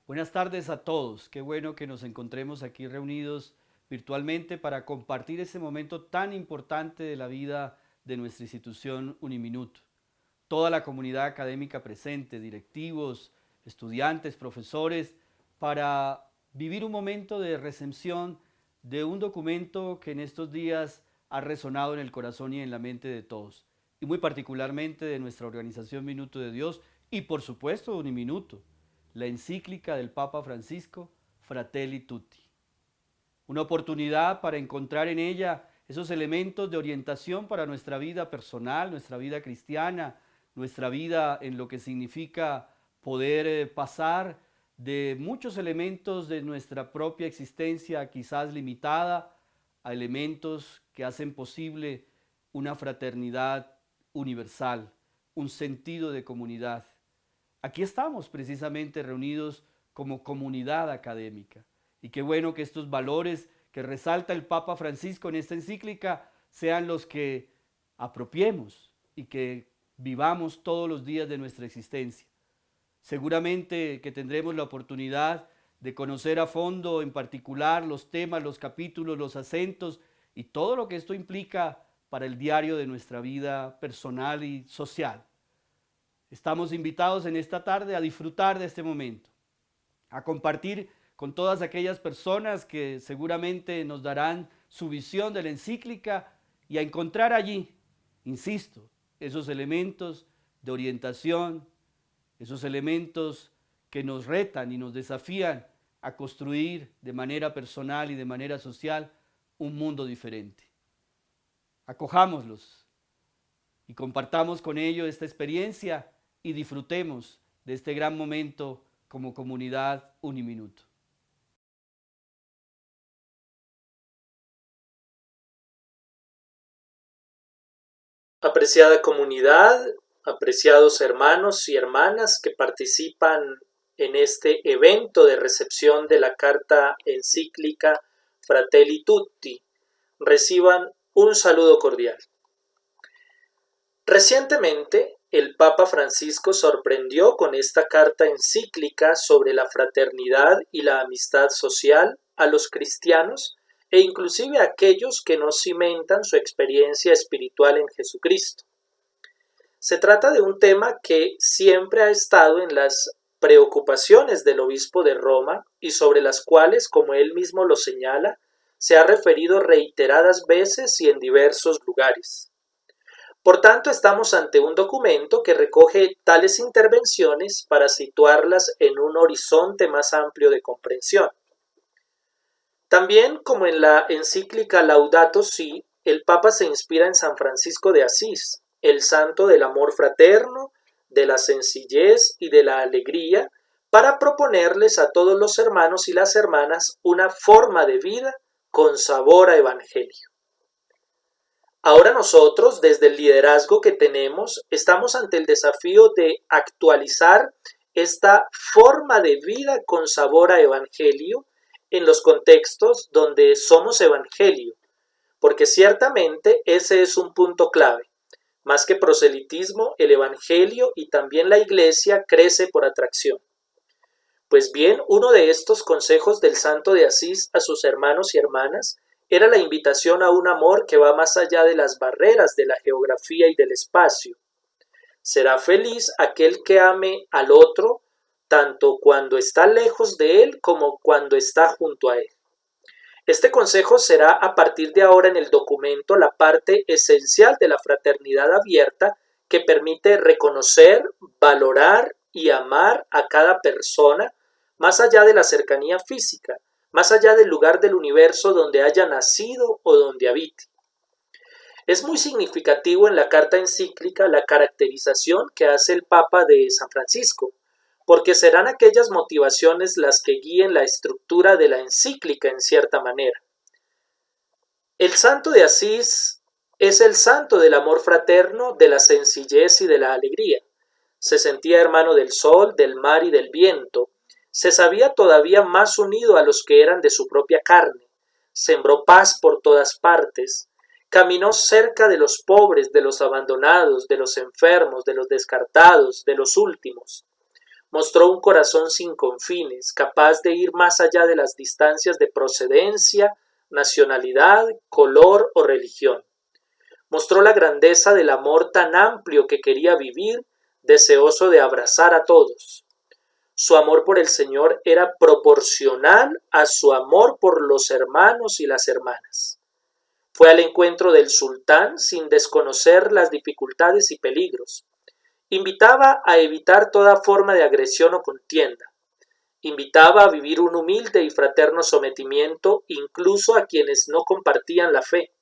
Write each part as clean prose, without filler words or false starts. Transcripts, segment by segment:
Buenas tardes a todos. Qué bueno que nos encontremos aquí reunidos virtualmente para compartir ese momento tan importante de la vida de nuestra institución Uniminuto. Toda la comunidad académica presente, directivos, estudiantes, profesores, para vivir un momento de recepción de un documento que en estos días ha resonado en el corazón y en la mente de todos, y muy particularmente de nuestra organización Minuto de Dios y por supuesto Uniminuto, la encíclica del Papa Francisco, Fratelli Tutti. Una oportunidad para encontrar en ella esos elementos de orientación para nuestra vida personal, nuestra vida cristiana, nuestra vida en lo que significa poder pasar de muchos elementos de nuestra propia existencia, quizás limitada, a elementos que hacen posible una fraternidad universal, un sentido de comunidad. Aquí estamos precisamente reunidos como comunidad académica. Y qué bueno que estos valores que resalta el Papa Francisco en esta encíclica sean los que apropiemos y que vivamos todos los días de nuestra existencia. Seguramente que tendremos la oportunidad de conocer a fondo en particular los temas, los capítulos, los acentos y todo lo que esto implica para el diario de nuestra vida personal y social. Estamos invitados en esta tarde a disfrutar de este momento, a compartir con todas aquellas personas que seguramente nos darán su visión de la encíclica y a encontrar allí, insisto, esos elementos de orientación, esos elementos que nos retan y nos desafían a construir de manera personal y de manera social un mundo diferente. Acojámoslos y compartamos con ellos esta experiencia y disfrutemos de este gran momento como comunidad Uniminuto. Apreciada comunidad, apreciados hermanos y hermanas que participan en este evento de recepción de la carta encíclica Fratelli Tutti, reciban un saludo cordial. Recientemente, el Papa Francisco sorprendió con esta carta encíclica sobre la fraternidad y la amistad social a los cristianos e inclusive a aquellos que no cimentan su experiencia espiritual en Jesucristo. Se trata de un tema que siempre ha estado en las preocupaciones del obispo de Roma y sobre las cuales, como él mismo lo señala, se ha referido reiteradas veces y en diversos lugares. Por tanto, estamos ante un documento que recoge tales intervenciones para situarlas en un horizonte más amplio de comprensión. También, como en la encíclica Laudato Si, el Papa se inspira en San Francisco de Asís, el santo del amor fraterno, de la sencillez y de la alegría, para proponerles a todos los hermanos y las hermanas una forma de vida con sabor a evangelio. Ahora nosotros, desde el liderazgo que tenemos, estamos ante el desafío de actualizar esta forma de vida con sabor a evangelio en los contextos donde somos evangelio, porque ciertamente ese es un punto clave. Más que proselitismo, el evangelio y también la iglesia crece por atracción. Pues bien, uno de estos consejos del santo de Asís a sus hermanos y hermanas era la invitación a un amor que va más allá de las barreras de la geografía y del espacio. Será feliz aquel que ame al otro, tanto cuando está lejos de él como cuando está junto a él. Este consejo será a partir de ahora en el documento la parte esencial de la fraternidad abierta que permite reconocer, valorar y amar a cada persona más allá de la cercanía física, más allá del lugar del universo donde haya nacido o donde habite. Es muy significativo en la carta encíclica la caracterización que hace el Papa de San Francisco, porque serán aquellas motivaciones las que guíen la estructura de la encíclica en cierta manera. El santo de Asís es el santo del amor fraterno, de la sencillez y de la alegría. Se sentía hermano del sol, del mar y del viento. Se sabía todavía más unido a los que eran de su propia carne. Sembró paz por todas partes. Caminó cerca de los pobres, de los abandonados, de los enfermos, de los descartados, de los últimos. Mostró un corazón sin confines, capaz de ir más allá de las distancias de procedencia, nacionalidad, color o religión. Mostró la grandeza del amor tan amplio que quería vivir, deseoso de abrazar a todos. Su amor por el Señor era proporcional a su amor por los hermanos y las hermanas. Fue al encuentro del sultán sin desconocer las dificultades y peligros. Invitaba a evitar toda forma de agresión o contienda. Invitaba a vivir un humilde y fraterno sometimiento incluso a quienes no compartían la fe.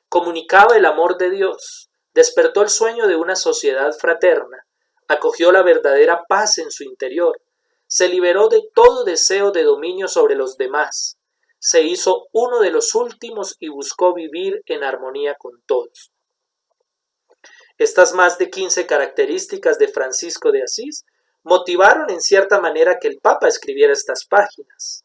Comunicaba el amor de Dios, despertó el sueño de una sociedad fraterna, acogió la verdadera paz en su interior, se liberó de todo deseo de dominio sobre los demás, se hizo uno de los últimos y buscó vivir en armonía con todos. Estas más de 15 características de Francisco de Asís motivaron en cierta manera que el Papa escribiera estas páginas.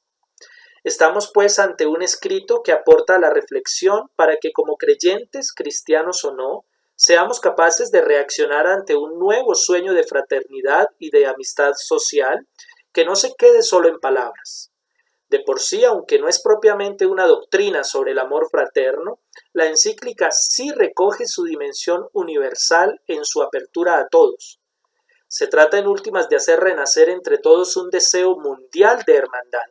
Estamos pues ante un escrito que aporta a la reflexión para que como creyentes, cristianos o no, seamos capaces de reaccionar ante un nuevo sueño de fraternidad y de amistad social que no se quede solo en palabras. De por sí, aunque no es propiamente una doctrina sobre el amor fraterno, la encíclica sí recoge su dimensión universal en su apertura a todos. Se trata en últimas de hacer renacer entre todos un deseo mundial de hermandad.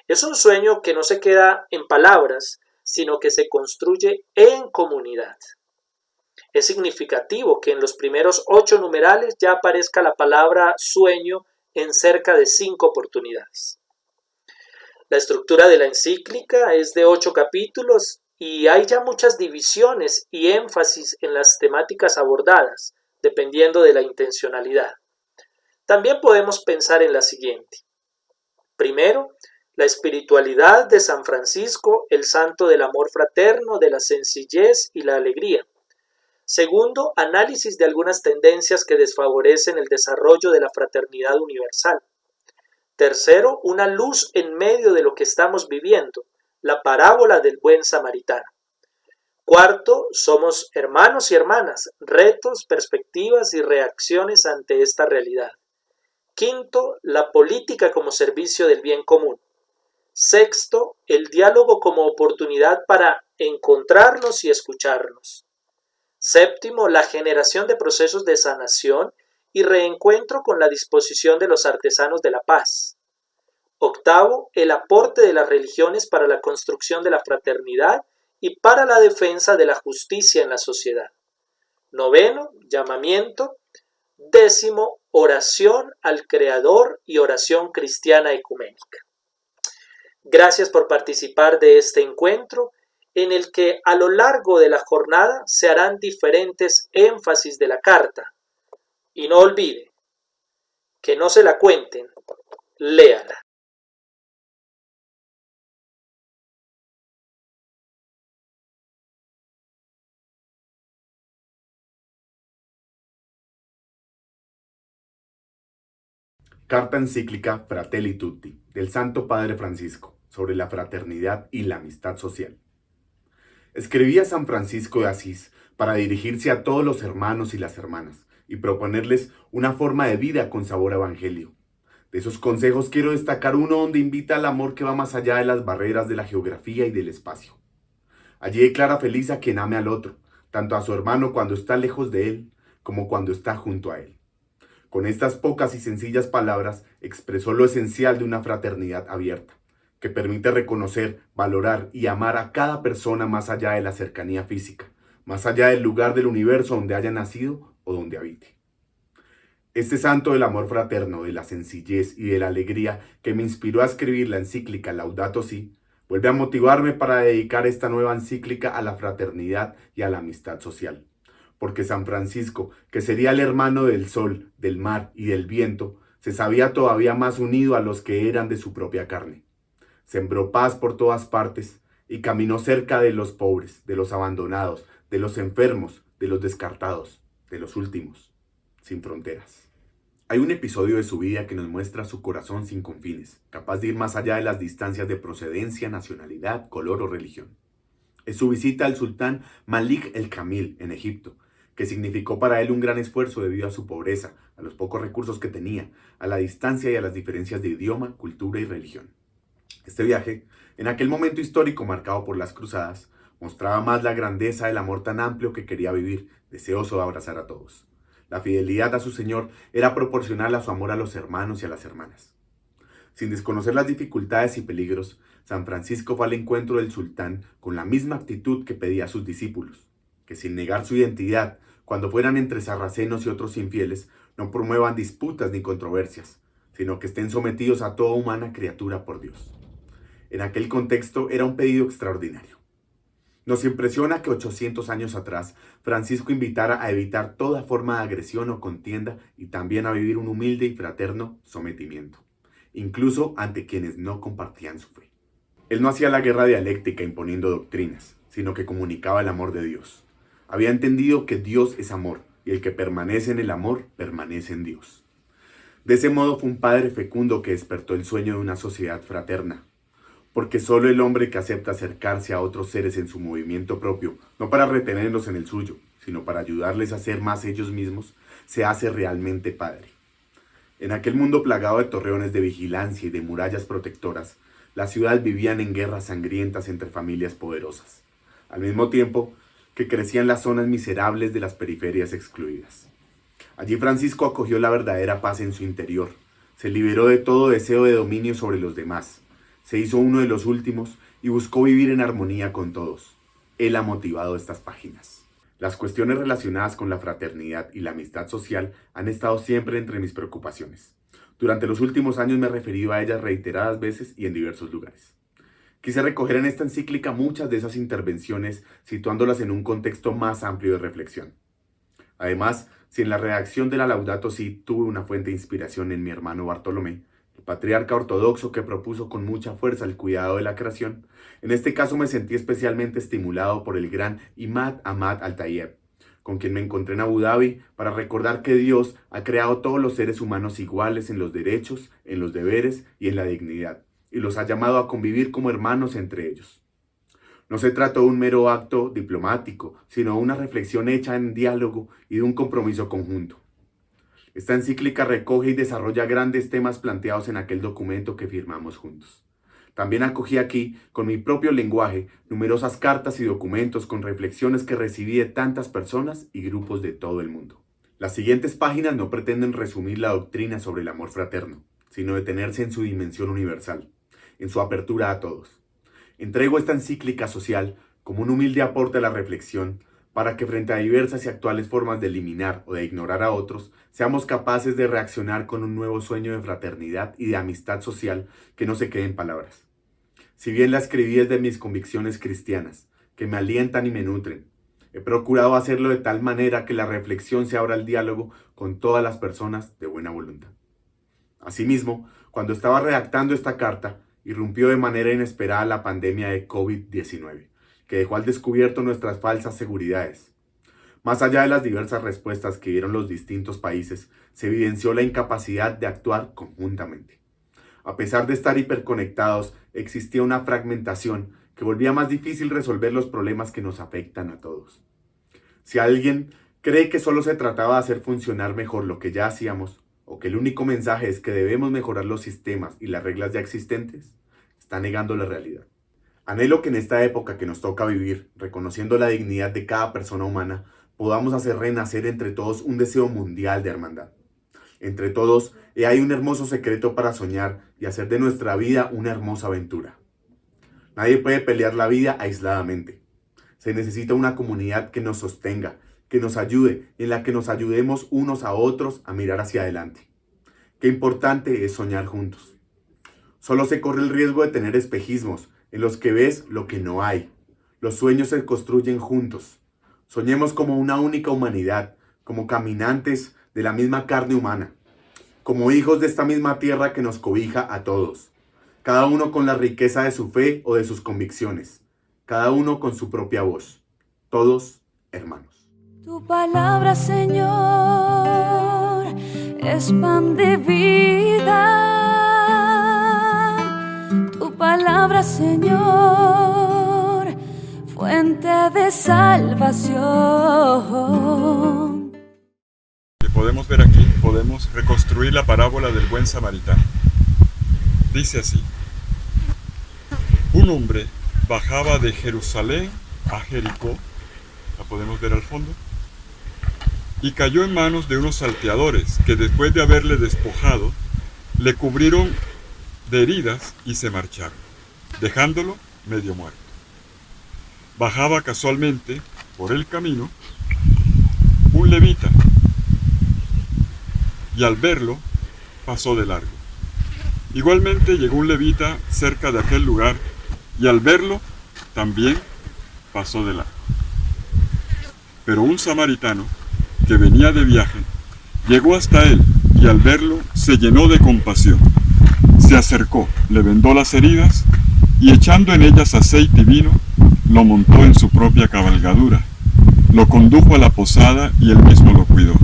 Es un sueño que no se queda en palabras, sino que se construye en comunidad. Es significativo que en los primeros 8 numerales ya aparezca la palabra sueño en cerca de 5 oportunidades. La estructura de la encíclica es de 8 capítulos y hay ya muchas divisiones y énfasis en las temáticas abordadas, dependiendo de la intencionalidad. También podemos pensar en la siguiente. Primero, la espiritualidad de San Francisco, el santo del amor fraterno, de la sencillez y la alegría. Segundo, análisis de algunas tendencias que desfavorecen el desarrollo de la fraternidad universal. Tercero, una luz en medio de lo que estamos viviendo, la parábola del buen samaritano. Cuarto, somos hermanos y hermanas, retos, perspectivas y reacciones ante esta realidad. Quinto, la política como servicio del bien común. Sexto, el diálogo como oportunidad para encontrarnos y escucharnos. Séptimo, la generación de procesos de sanación y reencuentro con la disposición de los artesanos de la paz. Octavo, el aporte de las religiones para la construcción de la fraternidad y para la defensa de la justicia en la sociedad. Noveno, llamamiento. Décimo, oración al Creador y oración cristiana ecuménica. Gracias por participar de este encuentro en el que a lo largo de la jornada se harán diferentes énfasis de la carta. Y no olvide, que no se la cuenten, léala. Carta encíclica Fratelli Tutti, del Santo Padre Francisco, sobre la fraternidad y la amistad social. Escribía San Francisco de Asís para dirigirse a todos los hermanos y las hermanas y proponerles una forma de vida con sabor a evangelio. De esos consejos quiero destacar uno donde invita al amor que va más allá de las barreras de la geografía y del espacio. Allí declara feliz a quien ame al otro, tanto a su hermano cuando está lejos de él, como cuando está junto a él. Con estas pocas y sencillas palabras expresó lo esencial de una fraternidad abierta, que permite reconocer, valorar y amar a cada persona más allá de la cercanía física, más allá del lugar del universo donde haya nacido o donde habite. Este santo del amor fraterno, de la sencillez y de la alegría que me inspiró a escribir la encíclica Laudato Si, vuelve a motivarme para dedicar esta nueva encíclica a la fraternidad y a la amistad social. Porque San Francisco, que sería el hermano del sol, del mar y del viento, se sabía todavía más unido a los que eran de su propia carne. Sembró paz por todas partes y caminó cerca de los pobres, de los abandonados, de los enfermos, de los descartados, de los últimos, sin fronteras. Hay un episodio de su vida que nos muestra su corazón sin confines, capaz de ir más allá de las distancias de procedencia, nacionalidad, color o religión. Es su visita al sultán Malik el Kamil en Egipto, que significó para él un gran esfuerzo debido a su pobreza, a los pocos recursos que tenía, a la distancia y a las diferencias de idioma, cultura y religión. Este viaje, en aquel momento histórico marcado por las cruzadas, mostraba más la grandeza del amor tan amplio que quería vivir, deseoso de abrazar a todos. La fidelidad a su Señor era proporcional a su amor a los hermanos y a las hermanas. Sin desconocer las dificultades y peligros, San Francisco fue al encuentro del sultán con la misma actitud que pedía a sus discípulos, que sin negar su identidad, cuando fueran entre sarracenos y otros infieles, no promuevan disputas ni controversias, sino que estén sometidos a toda humana criatura por Dios. En aquel contexto era un pedido extraordinario. Nos impresiona que 800 años atrás Francisco invitara a evitar toda forma de agresión o contienda y también a vivir un humilde y fraterno sometimiento, incluso ante quienes no compartían su fe. Él no hacía la guerra dialéctica imponiendo doctrinas, sino que comunicaba el amor de Dios. Había entendido que Dios es amor y el que permanece en el amor permanece en Dios. De ese modo fue un padre fecundo que despertó el sueño de una sociedad fraterna, porque solo el hombre que acepta acercarse a otros seres en su movimiento propio, no para retenerlos en el suyo, sino para ayudarles a ser más ellos mismos, se hace realmente padre. En aquel mundo plagado de torreones de vigilancia y de murallas protectoras, las ciudades vivían en guerras sangrientas entre familias poderosas, al mismo tiempo que crecían las zonas miserables de las periferias excluidas. Allí Francisco acogió la verdadera paz en su interior, se liberó de todo deseo de dominio sobre los demás, se hizo uno de los últimos y buscó vivir en armonía con todos. Él ha motivado estas páginas. Las cuestiones relacionadas con la fraternidad y la amistad social han estado siempre entre mis preocupaciones. Durante los últimos años me he referido a ellas reiteradas veces y en diversos lugares. Quise recoger en esta encíclica muchas de esas intervenciones, situándolas en un contexto más amplio de reflexión. Además, si en la redacción de la Laudato Si tuve una fuente de inspiración en mi hermano Bartolomé, el patriarca ortodoxo que propuso con mucha fuerza el cuidado de la creación, en este caso me sentí especialmente estimulado por el gran Imad Ahmad Al-Tayeb, con quien me encontré en Abu Dhabi para recordar que Dios ha creado todos los seres humanos iguales en los derechos, en los deberes y en la dignidad, y los ha llamado a convivir como hermanos entre ellos. No se trata de un mero acto diplomático, sino de una reflexión hecha en diálogo y de un compromiso conjunto. Esta encíclica recoge y desarrolla grandes temas planteados en aquel documento que firmamos juntos. También acogí aquí, con mi propio lenguaje, numerosas cartas y documentos con reflexiones que recibí de tantas personas y grupos de todo el mundo. Las siguientes páginas no pretenden resumir la doctrina sobre el amor fraterno, sino detenerse en su dimensión universal, en su apertura a todos. Entrego esta encíclica social como un humilde aporte a la reflexión para que frente a diversas y actuales formas de eliminar o de ignorar a otros, seamos capaces de reaccionar con un nuevo sueño de fraternidad y de amistad social que no se quede en palabras. Si bien la escribí desde mis convicciones cristianas, que me alientan y me nutren, he procurado hacerlo de tal manera que la reflexión se abra al diálogo con todas las personas de buena voluntad. Asimismo, cuando estaba redactando esta carta, irrumpió de manera inesperada la pandemia de COVID-19, que dejó al descubierto nuestras falsas seguridades. Más allá de las diversas respuestas que dieron los distintos países, se evidenció la incapacidad de actuar conjuntamente. A pesar de estar hiperconectados, existía una fragmentación que volvía más difícil resolver los problemas que nos afectan a todos. Si alguien cree que solo se trataba de hacer funcionar mejor lo que ya hacíamos, o que el único mensaje es que debemos mejorar los sistemas y las reglas ya existentes, está negando la realidad. Anhelo que en esta época que nos toca vivir, reconociendo la dignidad de cada persona humana, podamos hacer renacer entre todos un deseo mundial de hermandad. Entre todos, hay un hermoso secreto para soñar y hacer de nuestra vida una hermosa aventura. Nadie puede pelear la vida aisladamente. Se necesita una comunidad que nos sostenga, que nos ayude, en la que nos ayudemos unos a otros a mirar hacia adelante. Qué importante es soñar juntos. Solo se corre el riesgo de tener espejismos, en los que ves lo que no hay. Los sueños se construyen juntos. Soñemos como una única humanidad, como caminantes de la misma carne humana, como hijos de esta misma tierra que nos cobija a todos, cada uno con la riqueza de su fe o de sus convicciones, cada uno con su propia voz, todos hermanos. Tu palabra, Señor, es pan de vida. Tu palabra, Señor, fuente fuente de salvación. Que podemos ver aquí, podemos reconstruir la parábola del buen samaritano. Dice así: un hombre bajaba de Jerusalén a Jericó, la podemos ver al fondo, y cayó en manos de unos salteadores que, después de haberle despojado, le cubrieron de heridas y se marcharon, dejándolo medio muerto. Bajaba casualmente por el camino un levita, y al verlo pasó de largo. Igualmente llegó un levita cerca de aquel lugar, y al verlo también pasó de largo. Pero un samaritano que venía de viaje llegó hasta él, y al verlo se llenó de compasión. Se acercó, le vendó las heridas, y echando en ellas aceite y vino, lo montó en su propia cabalgadura, lo condujo a la posada y él mismo lo cuidó.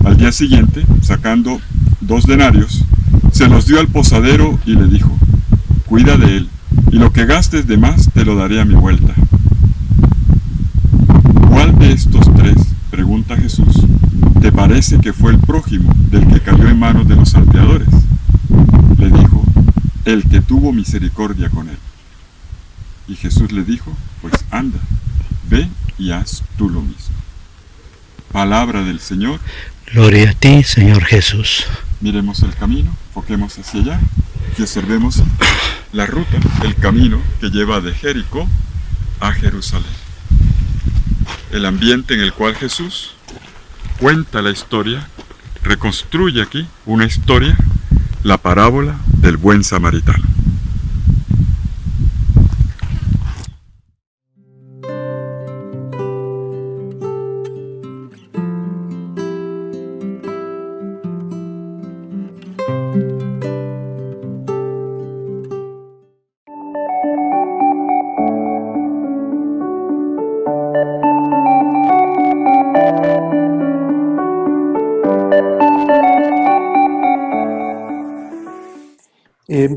Al día siguiente, sacando 2 denarios, se los dio al posadero y le dijo: cuida de él, y lo que gastes de más te lo daré a mi vuelta. ¿Cuál de estos 3, pregunta Jesús, te parece que fue el prójimo del que cayó en manos de los salteadores? Le dijo: el que tuvo misericordia con él. Y Jesús le dijo: pues anda, ve y haz tú lo mismo. Palabra del Señor. Gloria a ti, Señor Jesús. Miremos el camino, enfoquemos hacia allá y observemos la ruta, el camino que lleva de Jericó a Jerusalén. El ambiente en el cual Jesús cuenta la historia, reconstruye aquí una historia, la parábola del buen samaritano.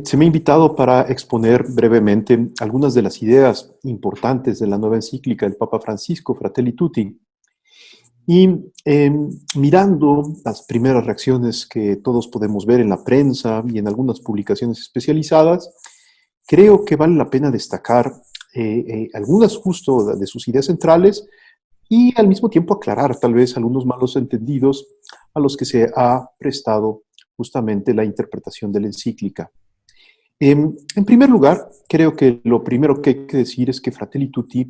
Se me ha invitado para exponer brevemente algunas de las ideas importantes de la nueva encíclica del Papa Francisco, Fratelli Tutti. Y mirando las primeras reacciones que todos podemos ver en la prensa y en algunas publicaciones especializadas, creo que vale la pena destacar algunas justo de sus ideas centrales y al mismo tiempo aclarar tal vez algunos malos entendidos a los que se ha prestado justamente la interpretación de la encíclica. En primer lugar, creo que lo primero que hay que decir es que Fratelli Tutti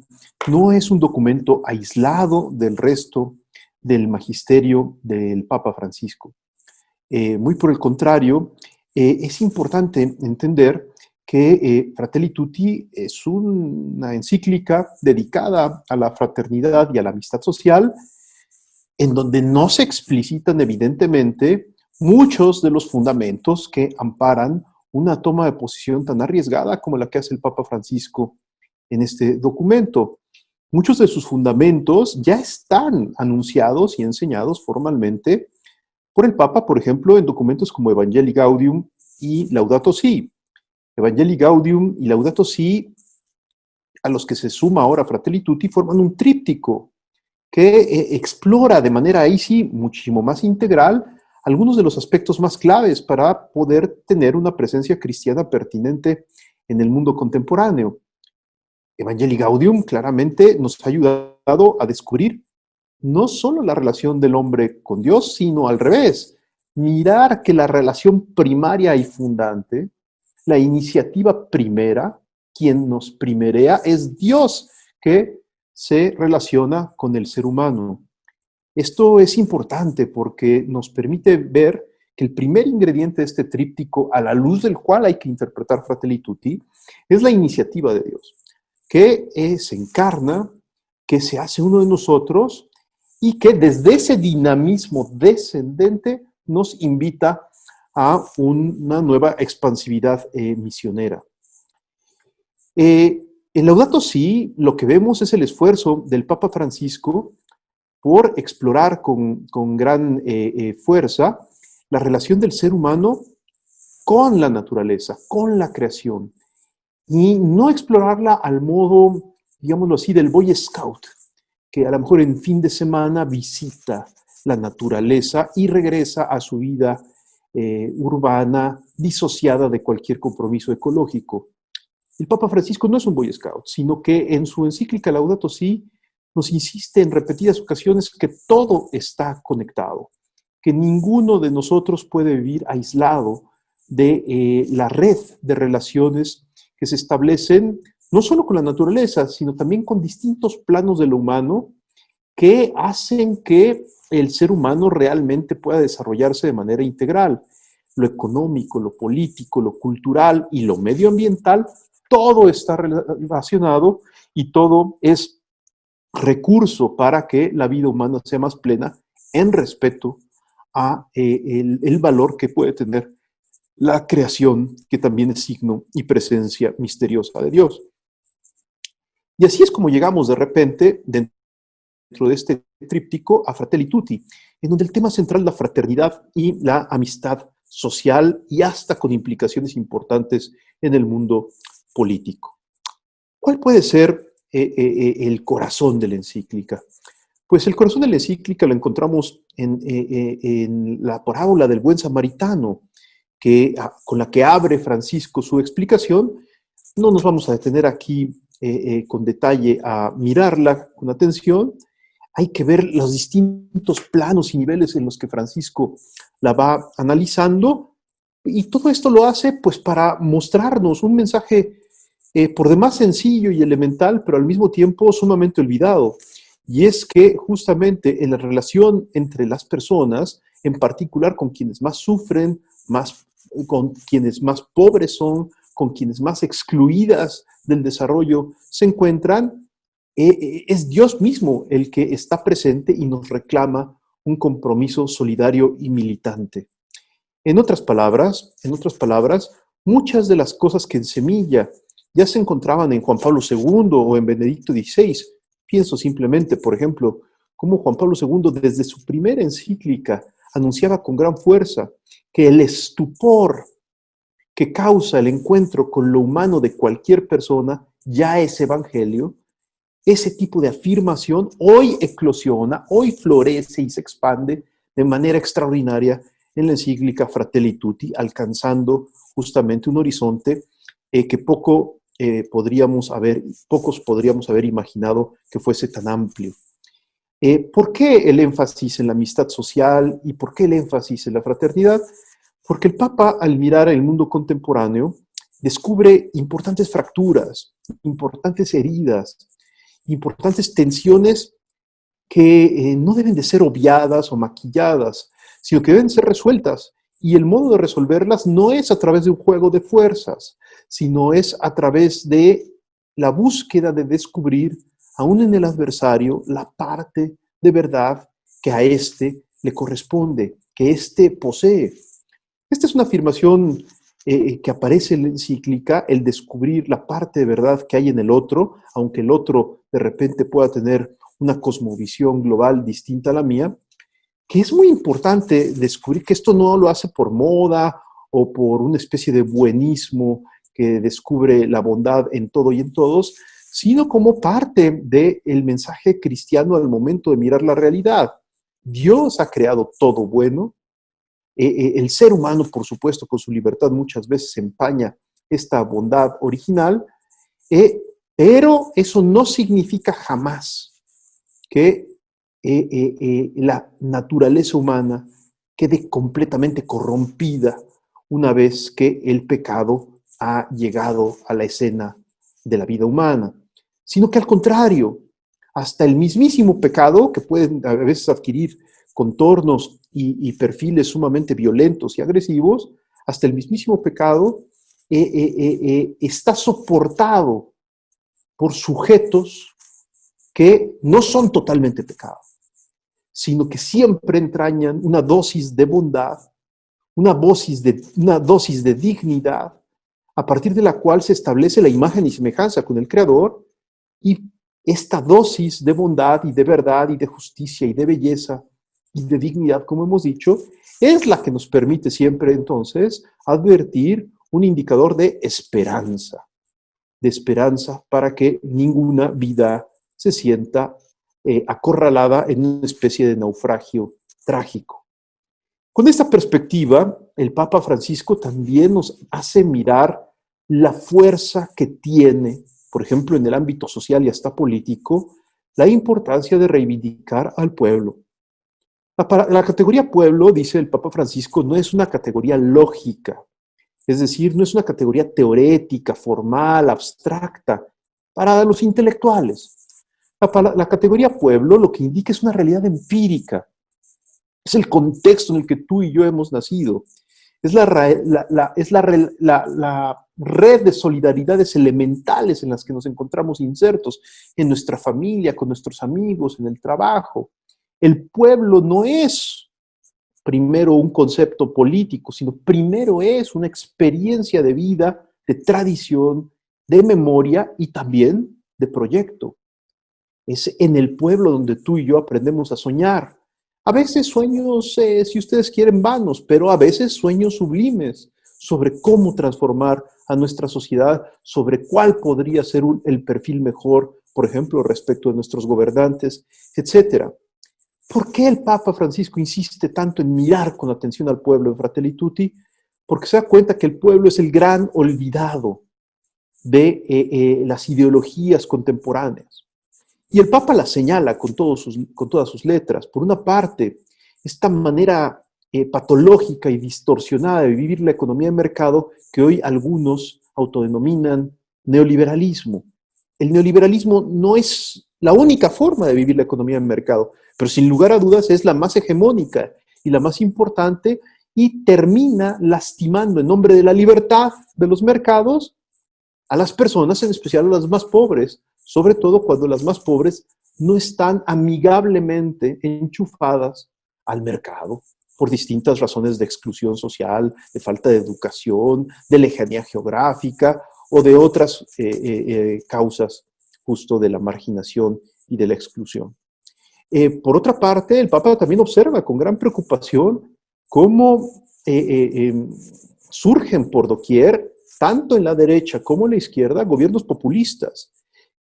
no es un documento aislado del resto del magisterio del Papa Francisco. Muy por el contrario, es importante entender que Fratelli Tutti es una encíclica dedicada a la fraternidad y a la amistad social, en donde no se explicitan evidentemente muchos de los fundamentos que amparan una toma de posición tan arriesgada como la que hace el Papa Francisco en este documento. Muchos de sus fundamentos ya están anunciados y enseñados formalmente por el Papa, por ejemplo, en documentos como Evangelii Gaudium y Laudato Si. Evangelii Gaudium y Laudato Si, a los que se suma ahora Fratelli Tutti, forman un tríptico que explora de manera ahí sí muchísimo más integral algunos de los aspectos más claves para poder tener una presencia cristiana pertinente en el mundo contemporáneo. Evangelii Gaudium claramente nos ha ayudado a descubrir no solo la relación del hombre con Dios, sino al revés, mirar que la relación primaria y fundante, la iniciativa primera, quien nos primerea, es Dios que se relaciona con el ser humano. Esto es importante porque nos permite ver que el primer ingrediente de este tríptico, a la luz del cual hay que interpretar Fratelli Tutti, es la iniciativa de Dios, que se encarna, que se hace uno de nosotros y que desde ese dinamismo descendente nos invita a una nueva expansividad misionera. En Laudato Si, lo que vemos es el esfuerzo del Papa Francisco por explorar con gran fuerza la relación del ser humano con la naturaleza, con la creación, y no explorarla al modo digámoslo así, del Boy Scout, que a lo mejor en fin de semana visita la naturaleza y regresa a su vida urbana, disociada de cualquier compromiso ecológico. El Papa Francisco no es un Boy Scout, sino que en su encíclica Laudato Si nos insiste en repetidas ocasiones que todo está conectado, que ninguno de nosotros puede vivir aislado de la red de relaciones que se establecen no solo con la naturaleza, sino también con distintos planos de lo humano que hacen que el ser humano realmente pueda desarrollarse de manera integral. Lo económico, lo político, lo cultural y lo medioambiental, todo está relacionado y todo es recurso para que la vida humana sea más plena en respeto a el valor que puede tener la creación, que también es signo y presencia misteriosa de Dios. Y así es como llegamos de repente, dentro de este tríptico, a Fratelli Tutti, en donde el tema central es la fraternidad y la amistad social y hasta con implicaciones importantes en el mundo político. ¿Cuál puede ser el corazón de la encíclica? Pues el corazón de la encíclica lo encontramos en la parábola del buen samaritano, con la que abre Francisco su explicación. No nos vamos a detener aquí con detalle a mirarla con atención. Hay que ver los distintos planos y niveles en los que Francisco la va analizando, y todo esto lo hace pues para mostrarnos un mensaje por demás sencillo y elemental, pero al mismo tiempo sumamente olvidado, y es que justamente en la relación entre las personas, en particular con quienes más sufren, con quienes más pobres son, con quienes más excluidas del desarrollo se encuentran, es Dios mismo el que está presente y nos reclama un compromiso solidario y militante. En otras palabras, muchas de las cosas que en semilla ya se encontraban en Juan Pablo II o en Benedicto XVI. Pienso simplemente, por ejemplo, cómo Juan Pablo II desde su primera encíclica anunciaba con gran fuerza que el estupor que causa el encuentro con lo humano de cualquier persona ya es evangelio. Ese tipo de afirmación hoy eclosiona, hoy florece y se expande de manera extraordinaria en la encíclica Fratelli Tutti, alcanzando justamente un horizonte que pocos podríamos haber imaginado que fuese tan amplio. ¿Por qué el énfasis en la amistad social y por qué el énfasis en la fraternidad? Porque el Papa, al mirar el mundo contemporáneo, descubre importantes fracturas, importantes heridas, importantes tensiones que no deben de ser obviadas o maquilladas, sino que deben ser resueltas. Y el modo de resolverlas no es a través de un juego de fuerzas, sino es a través de la búsqueda de descubrir, aún en el adversario, la parte de verdad que a éste le corresponde, que éste posee. Esta es una afirmación que aparece en la encíclica, el descubrir la parte de verdad que hay en el otro, aunque el otro de repente pueda tener una cosmovisión global distinta a la mía, que es muy importante descubrir que esto no lo hace por moda o por una especie de buenismo que descubre la bondad en todo y en todos, sino como parte del mensaje cristiano al momento de mirar la realidad. Dios ha creado todo bueno. El ser humano, por supuesto, con su libertad muchas veces empaña esta bondad original, pero eso no significa jamás que la naturaleza humana quede completamente corrompida una vez que el pecado ha llegado a la escena de la vida humana, sino que al contrario, hasta el mismísimo pecado, que pueden a veces adquirir contornos y perfiles sumamente violentos y agresivos, hasta el mismísimo pecado está soportado por sujetos que no son totalmente pecado, sino que siempre entrañan una dosis de bondad, una dosis de dignidad, a partir de la cual se establece la imagen y semejanza con el Creador, y esta dosis de bondad y de verdad y de justicia y de belleza y de dignidad, como hemos dicho, es la que nos permite siempre entonces advertir un indicador de esperanza. de esperanza para que ninguna vida se sienta acorralada en una especie de naufragio trágico. Con esta perspectiva, el Papa Francisco también nos hace mirar la fuerza que tiene, por ejemplo, en el ámbito social y hasta político, la importancia de reivindicar al pueblo. La categoría pueblo, dice el Papa Francisco, no es una categoría lógica, es decir, no es una categoría teorética, formal, abstracta, para los intelectuales. La categoría pueblo lo que indica es una realidad empírica, es el contexto en el que tú y yo hemos nacido, es la red de solidaridades elementales en las que nos encontramos insertos, en nuestra familia, con nuestros amigos, en el trabajo. El pueblo no es primero un concepto político, sino primero es una experiencia de vida, de tradición, de memoria y también de proyecto. Es en el pueblo donde tú y yo aprendemos a soñar. A veces sueños, si ustedes quieren, vanos, pero a veces sueños sublimes sobre cómo transformar a nuestra sociedad, sobre cuál podría ser el perfil mejor, por ejemplo, respecto de nuestros gobernantes, etc. ¿Por qué el Papa Francisco insiste tanto en mirar con atención al pueblo en Fratelli Tutti? Porque se da cuenta que el pueblo es el gran olvidado de las ideologías contemporáneas. Y el Papa la señala con todas sus letras. Por una parte, esta manera patológica y distorsionada de vivir la economía de mercado que hoy algunos autodenominan neoliberalismo. El neoliberalismo no es la única forma de vivir la economía de mercado, pero sin lugar a dudas es la más hegemónica y la más importante y termina lastimando en nombre de la libertad de los mercados a las personas, en especial a las más pobres, sobre todo cuando las más pobres no están amigablemente enchufadas al mercado por distintas razones de exclusión social, de falta de educación, de lejanía geográfica o de otras causas justo de la marginación y de la exclusión. Por otra parte, el Papa también observa con gran preocupación cómo surgen por doquier, tanto en la derecha como en la izquierda, gobiernos populistas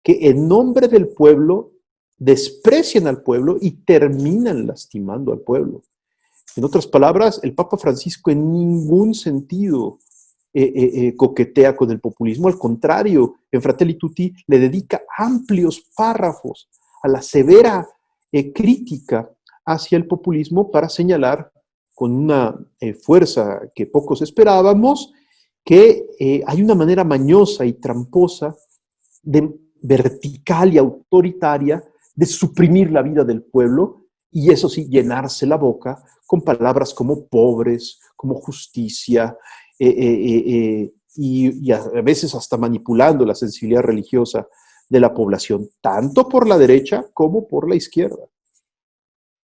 que en nombre del pueblo desprecian al pueblo y terminan lastimando al pueblo. En otras palabras, el Papa Francisco en ningún sentido coquetea con el populismo, al contrario, en Fratelli Tutti le dedica amplios párrafos a la severa crítica hacia el populismo para señalar con una fuerza que pocos esperábamos que hay una manera mañosa y tramposa, vertical y autoritaria de suprimir la vida del pueblo y eso sí, llenarse la boca con palabras como pobres, como justicia y a veces hasta manipulando la sensibilidad religiosa de la población, tanto por la derecha como por la izquierda.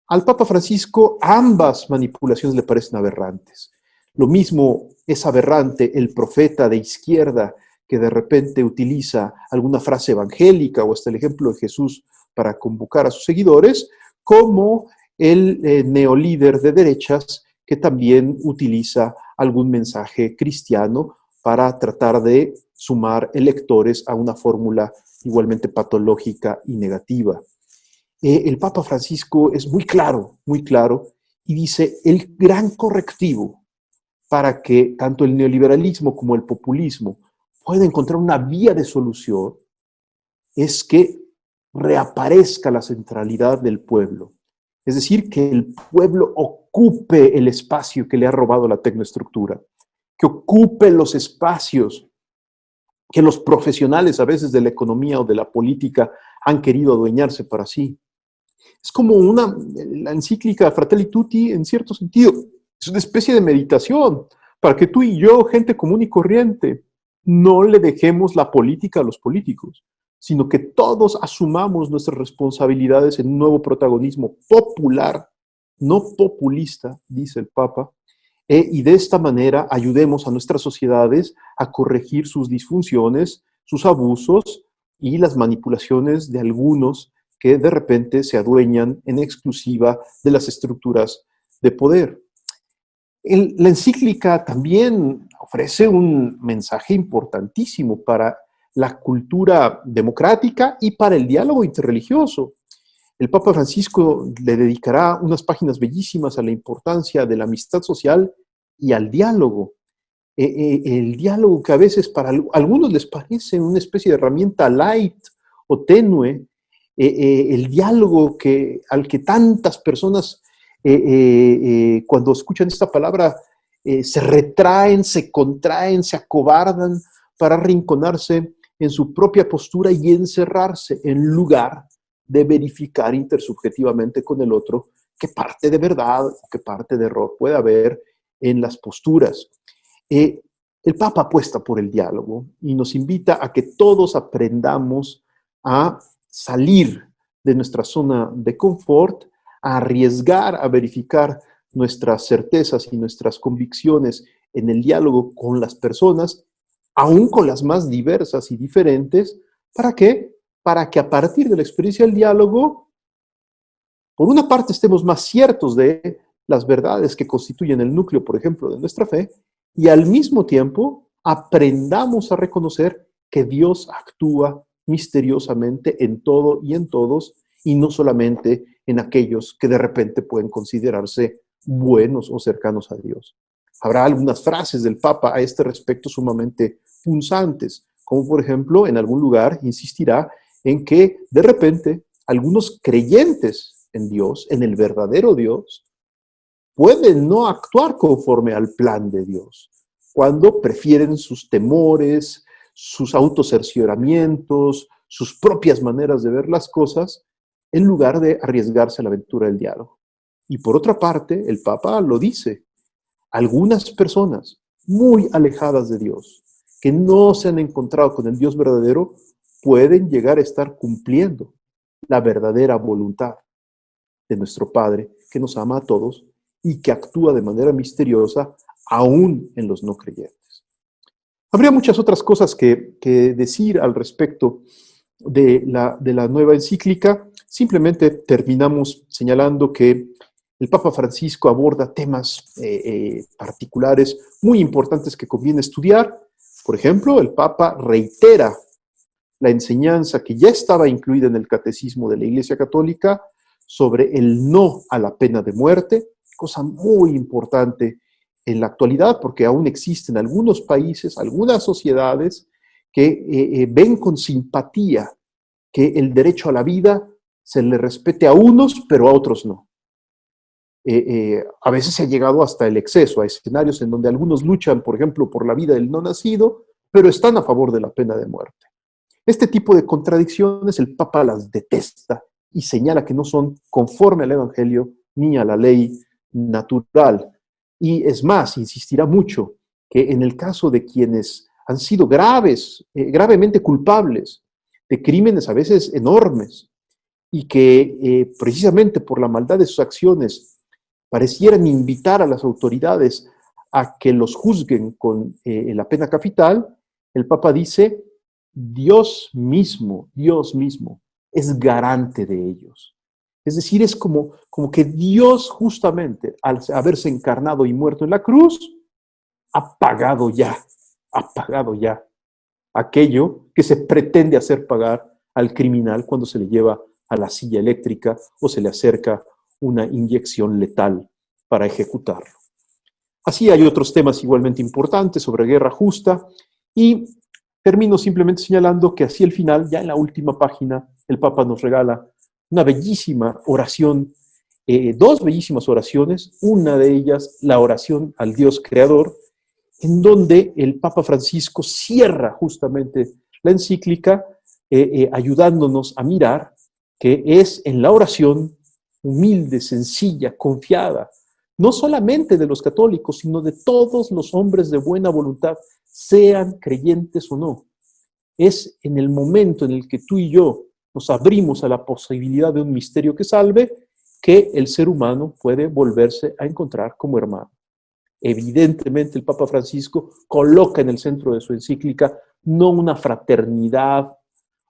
Al Papa Francisco ambas manipulaciones le parecen aberrantes. Lo mismo es aberrante el profeta de izquierda que de repente utiliza alguna frase evangélica o hasta el ejemplo de Jesús para convocar a sus seguidores, como el neolíder de derechas que también utiliza algún mensaje cristiano para tratar de sumar electores a una fórmula igualmente patológica y negativa. El Papa Francisco es muy claro, y dice el gran correctivo para que tanto el neoliberalismo como el populismo puedan encontrar una vía de solución es que reaparezca la centralidad del pueblo. Es decir, que el pueblo ocupe el espacio que le ha robado la tecnoestructura, que ocupe los espacios que los profesionales a veces de la economía o de la política han querido adueñarse para sí. Es como la encíclica Fratelli Tutti, en cierto sentido, es una especie de meditación para que tú y yo, gente común y corriente, no le dejemos la política a los políticos, sino que todos asumamos nuestras responsabilidades en un nuevo protagonismo popular, no populista, dice el Papa, y de esta manera ayudemos a nuestras sociedades a corregir sus disfunciones, sus abusos y las manipulaciones de algunos que de repente se adueñan en exclusiva de las estructuras de poder. La encíclica también ofrece un mensaje importantísimo para la cultura democrática y para el diálogo interreligioso. El Papa Francisco le dedicará unas páginas bellísimas a la importancia de la amistad social y al diálogo. El diálogo que a veces para algunos les parece una especie de herramienta light o tenue, el diálogo al que tantas personas cuando escuchan esta palabra se retraen, se contraen, se acobardan para arrinconarse en su propia postura y encerrarse en lugar de verificar intersubjetivamente con el otro qué parte de verdad o qué parte de error puede haber en las posturas. El Papa apuesta por el diálogo y nos invita a que todos aprendamos a salir de nuestra zona de confort, a arriesgar, a verificar nuestras certezas y nuestras convicciones en el diálogo con las personas, aún con las más diversas y diferentes. ¿Para qué? Para que a partir de la experiencia del diálogo, por una parte estemos más ciertos de las verdades que constituyen el núcleo, por ejemplo, de nuestra fe, y al mismo tiempo aprendamos a reconocer que Dios actúa misteriosamente en todo y en todos, y no solamente en aquellos que de repente pueden considerarse buenos o cercanos a Dios. Habrá algunas frases del Papa a este respecto sumamente punzantes, como por ejemplo, en algún lugar insistirá en que de repente algunos creyentes en Dios, en el verdadero Dios, pueden no actuar conforme al plan de Dios, cuando prefieren sus temores, sus autocercioramientos, sus propias maneras de ver las cosas, en lugar de arriesgarse a la aventura del diálogo. Y por otra parte, el Papa lo dice, algunas personas muy alejadas de Dios, que no se han encontrado con el Dios verdadero, pueden llegar a estar cumpliendo la verdadera voluntad de nuestro Padre, que nos ama a todos y que actúa de manera misteriosa aún en los no creyentes. Habría muchas otras cosas que decir al respecto de la nueva encíclica. Simplemente terminamos señalando que el Papa Francisco aborda temas particulares muy importantes que conviene estudiar. Por ejemplo, el Papa reitera la enseñanza que ya estaba incluida en el Catecismo de la Iglesia Católica sobre el no a la pena de muerte, cosa muy importante en la actualidad, porque aún existen algunos países, algunas sociedades que ven con simpatía que el derecho a la vida se le respete a unos, pero a otros no. A veces se ha llegado hasta el exceso, a escenarios en donde algunos luchan, por ejemplo, por la vida del no nacido, pero están a favor de la pena de muerte. Este tipo de contradicciones el Papa las detesta y señala que no son conforme al Evangelio ni a la ley natural. Y es más, insistirá mucho que en el caso de quienes han sido gravemente culpables de crímenes a veces enormes y que precisamente por la maldad de sus acciones parecieran invitar a las autoridades a que los juzguen con la pena capital, el Papa dice, Dios mismo es garante de ellos. Es decir, es como que Dios justamente, al haberse encarnado y muerto en la cruz, ha pagado ya aquello que se pretende hacer pagar al criminal cuando se le lleva a la silla eléctrica o se le acerca una inyección letal para ejecutarlo. Así hay otros temas igualmente importantes sobre guerra justa y termino simplemente señalando que así al final, ya en la última página, el Papa nos regala una bellísima oración, dos bellísimas oraciones, una de ellas la oración al Dios Creador, en donde el Papa Francisco cierra justamente la encíclica ayudándonos a mirar que es en la oración humilde, sencilla, confiada, no solamente de los católicos, sino de todos los hombres de buena voluntad, sean creyentes o no. Es en el momento en el que tú y yo nos abrimos a la posibilidad de un misterio que salve, que el ser humano puede volverse a encontrar como hermano. Evidentemente, el Papa Francisco coloca en el centro de su encíclica no una fraternidad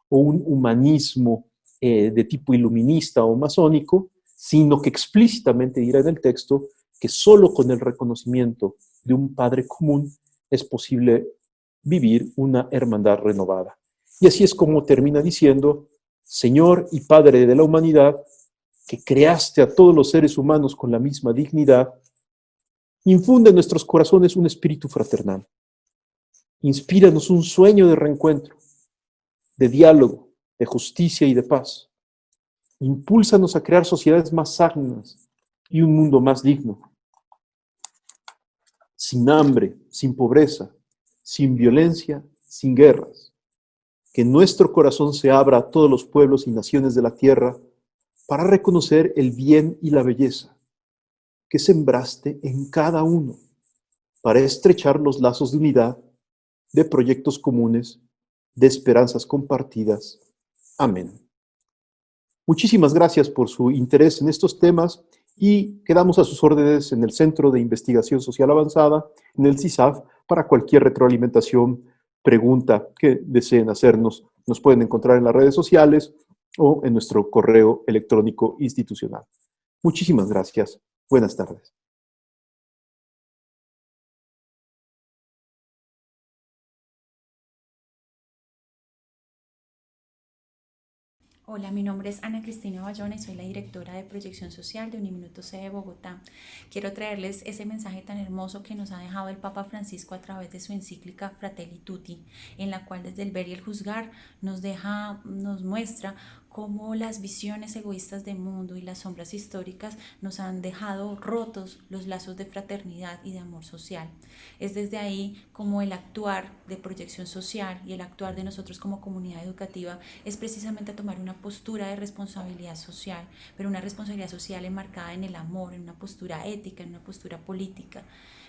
o un humanismo de tipo iluminista o masónico, sino que explícitamente dirá en el texto que solo con el reconocimiento de un Padre común es posible vivir una hermandad renovada. Y así es como termina diciendo: Señor y Padre de la humanidad, que creaste a todos los seres humanos con la misma dignidad, infunde en nuestros corazones un espíritu fraternal. Inspíranos un sueño de reencuentro, de diálogo, de justicia y de paz. Impúlsanos a crear sociedades más sanas y un mundo más digno, sin hambre, sin pobreza, sin violencia, sin guerras. Que nuestro corazón se abra a todos los pueblos y naciones de la tierra para reconocer el bien y la belleza que sembraste en cada uno, para estrechar los lazos de unidad, de proyectos comunes, de esperanzas compartidas. Amén. Muchísimas gracias por su interés en estos temas y quedamos a sus órdenes en el Centro de Investigación Social Avanzada, en el CISAF, para cualquier retroalimentación, pregunta que deseen hacernos. Nos pueden encontrar en las redes sociales o en nuestro correo electrónico institucional. Muchísimas gracias. Buenas tardes. Hola, mi nombre es Ana Cristina Bayona y soy la directora de Proyección Social de Uniminuto C de Bogotá. Quiero traerles ese mensaje tan hermoso que nos ha dejado el Papa Francisco a través de su encíclica Fratelli Tutti, en la cual desde el ver y el juzgar nos muestra cómo las visiones egoístas del mundo y las sombras históricas nos han dejado rotos los lazos de fraternidad y de amor social. Es desde ahí como el actuar de proyección social y el actuar de nosotros como comunidad educativa es precisamente tomar una postura de responsabilidad social, pero una responsabilidad social enmarcada en el amor, en una postura ética, en una postura política,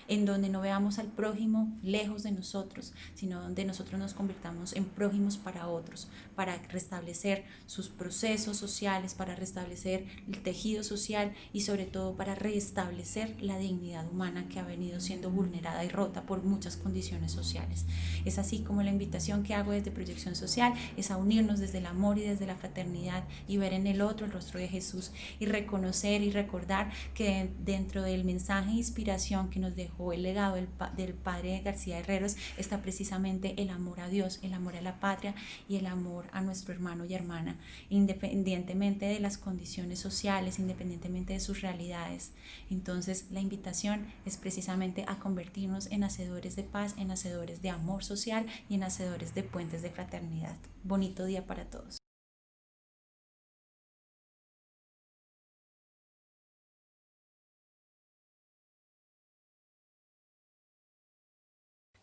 en donde no veamos al prójimo lejos de nosotros, sino donde nosotros nos convirtamos en prójimos para otros, para restablecer sus procesos sociales, para restablecer el tejido social y sobre todo para restablecer la dignidad humana que ha venido siendo vulnerada y rota por muchas condiciones sociales. Es así como la invitación que hago desde Proyección Social es a unirnos desde el amor y desde la fraternidad y ver en el otro el rostro de Jesús y reconocer y recordar que dentro del mensaje de inspiración que nos dejó el legado del padre García Herreros está precisamente el amor a Dios, el amor a la patria y el amor a nuestro hermano y hermana, independientemente de las condiciones sociales, independientemente de sus realidades. Entonces la invitación es precisamente a convertirnos en hacedores de paz, en hacedores de amor social y en hacedores de puentes de fraternidad. Bonito día para todos.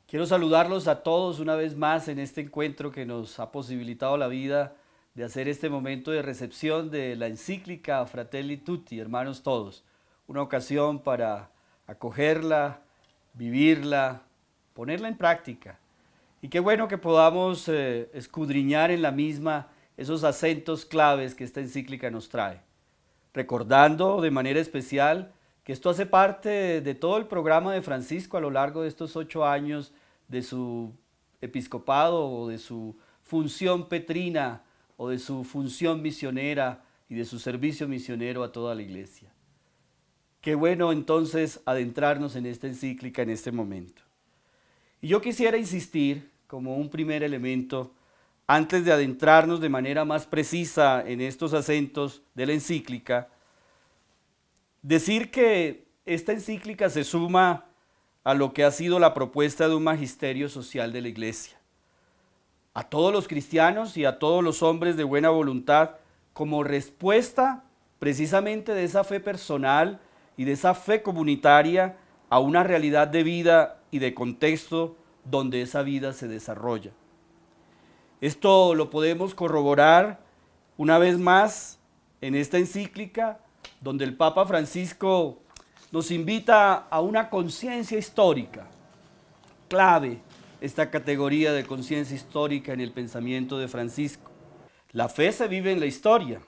Quiero saludarlos a todos una vez más en este encuentro que nos ha posibilitado la vida de hacer este momento de recepción de la encíclica Fratelli Tutti, hermanos todos. Una ocasión para acogerla, vivirla, ponerla en práctica. Y qué bueno que podamos escudriñar en la misma esos acentos claves que esta encíclica nos trae. Recordando de manera especial que esto hace parte de todo el programa de Francisco a lo largo de estos 8 años de su episcopado o de su función petrina o de su función misionera y de su servicio misionero a toda la iglesia. Qué bueno entonces adentrarnos en esta encíclica en este momento. Y yo quisiera insistir como un primer elemento, antes de adentrarnos de manera más precisa en estos acentos de la encíclica, decir que esta encíclica se suma a lo que ha sido la propuesta de un magisterio social de la Iglesia. A todos los cristianos y a todos los hombres de buena voluntad, como respuesta precisamente de esa fe personal y de esa fe comunitaria a una realidad de vida y de contexto donde esa vida se desarrolla. Esto lo podemos corroborar una vez más en esta encíclica, donde el Papa Francisco nos invita a una conciencia histórica, clave esta categoría de conciencia histórica en el pensamiento de Francisco. La fe se vive en la historia.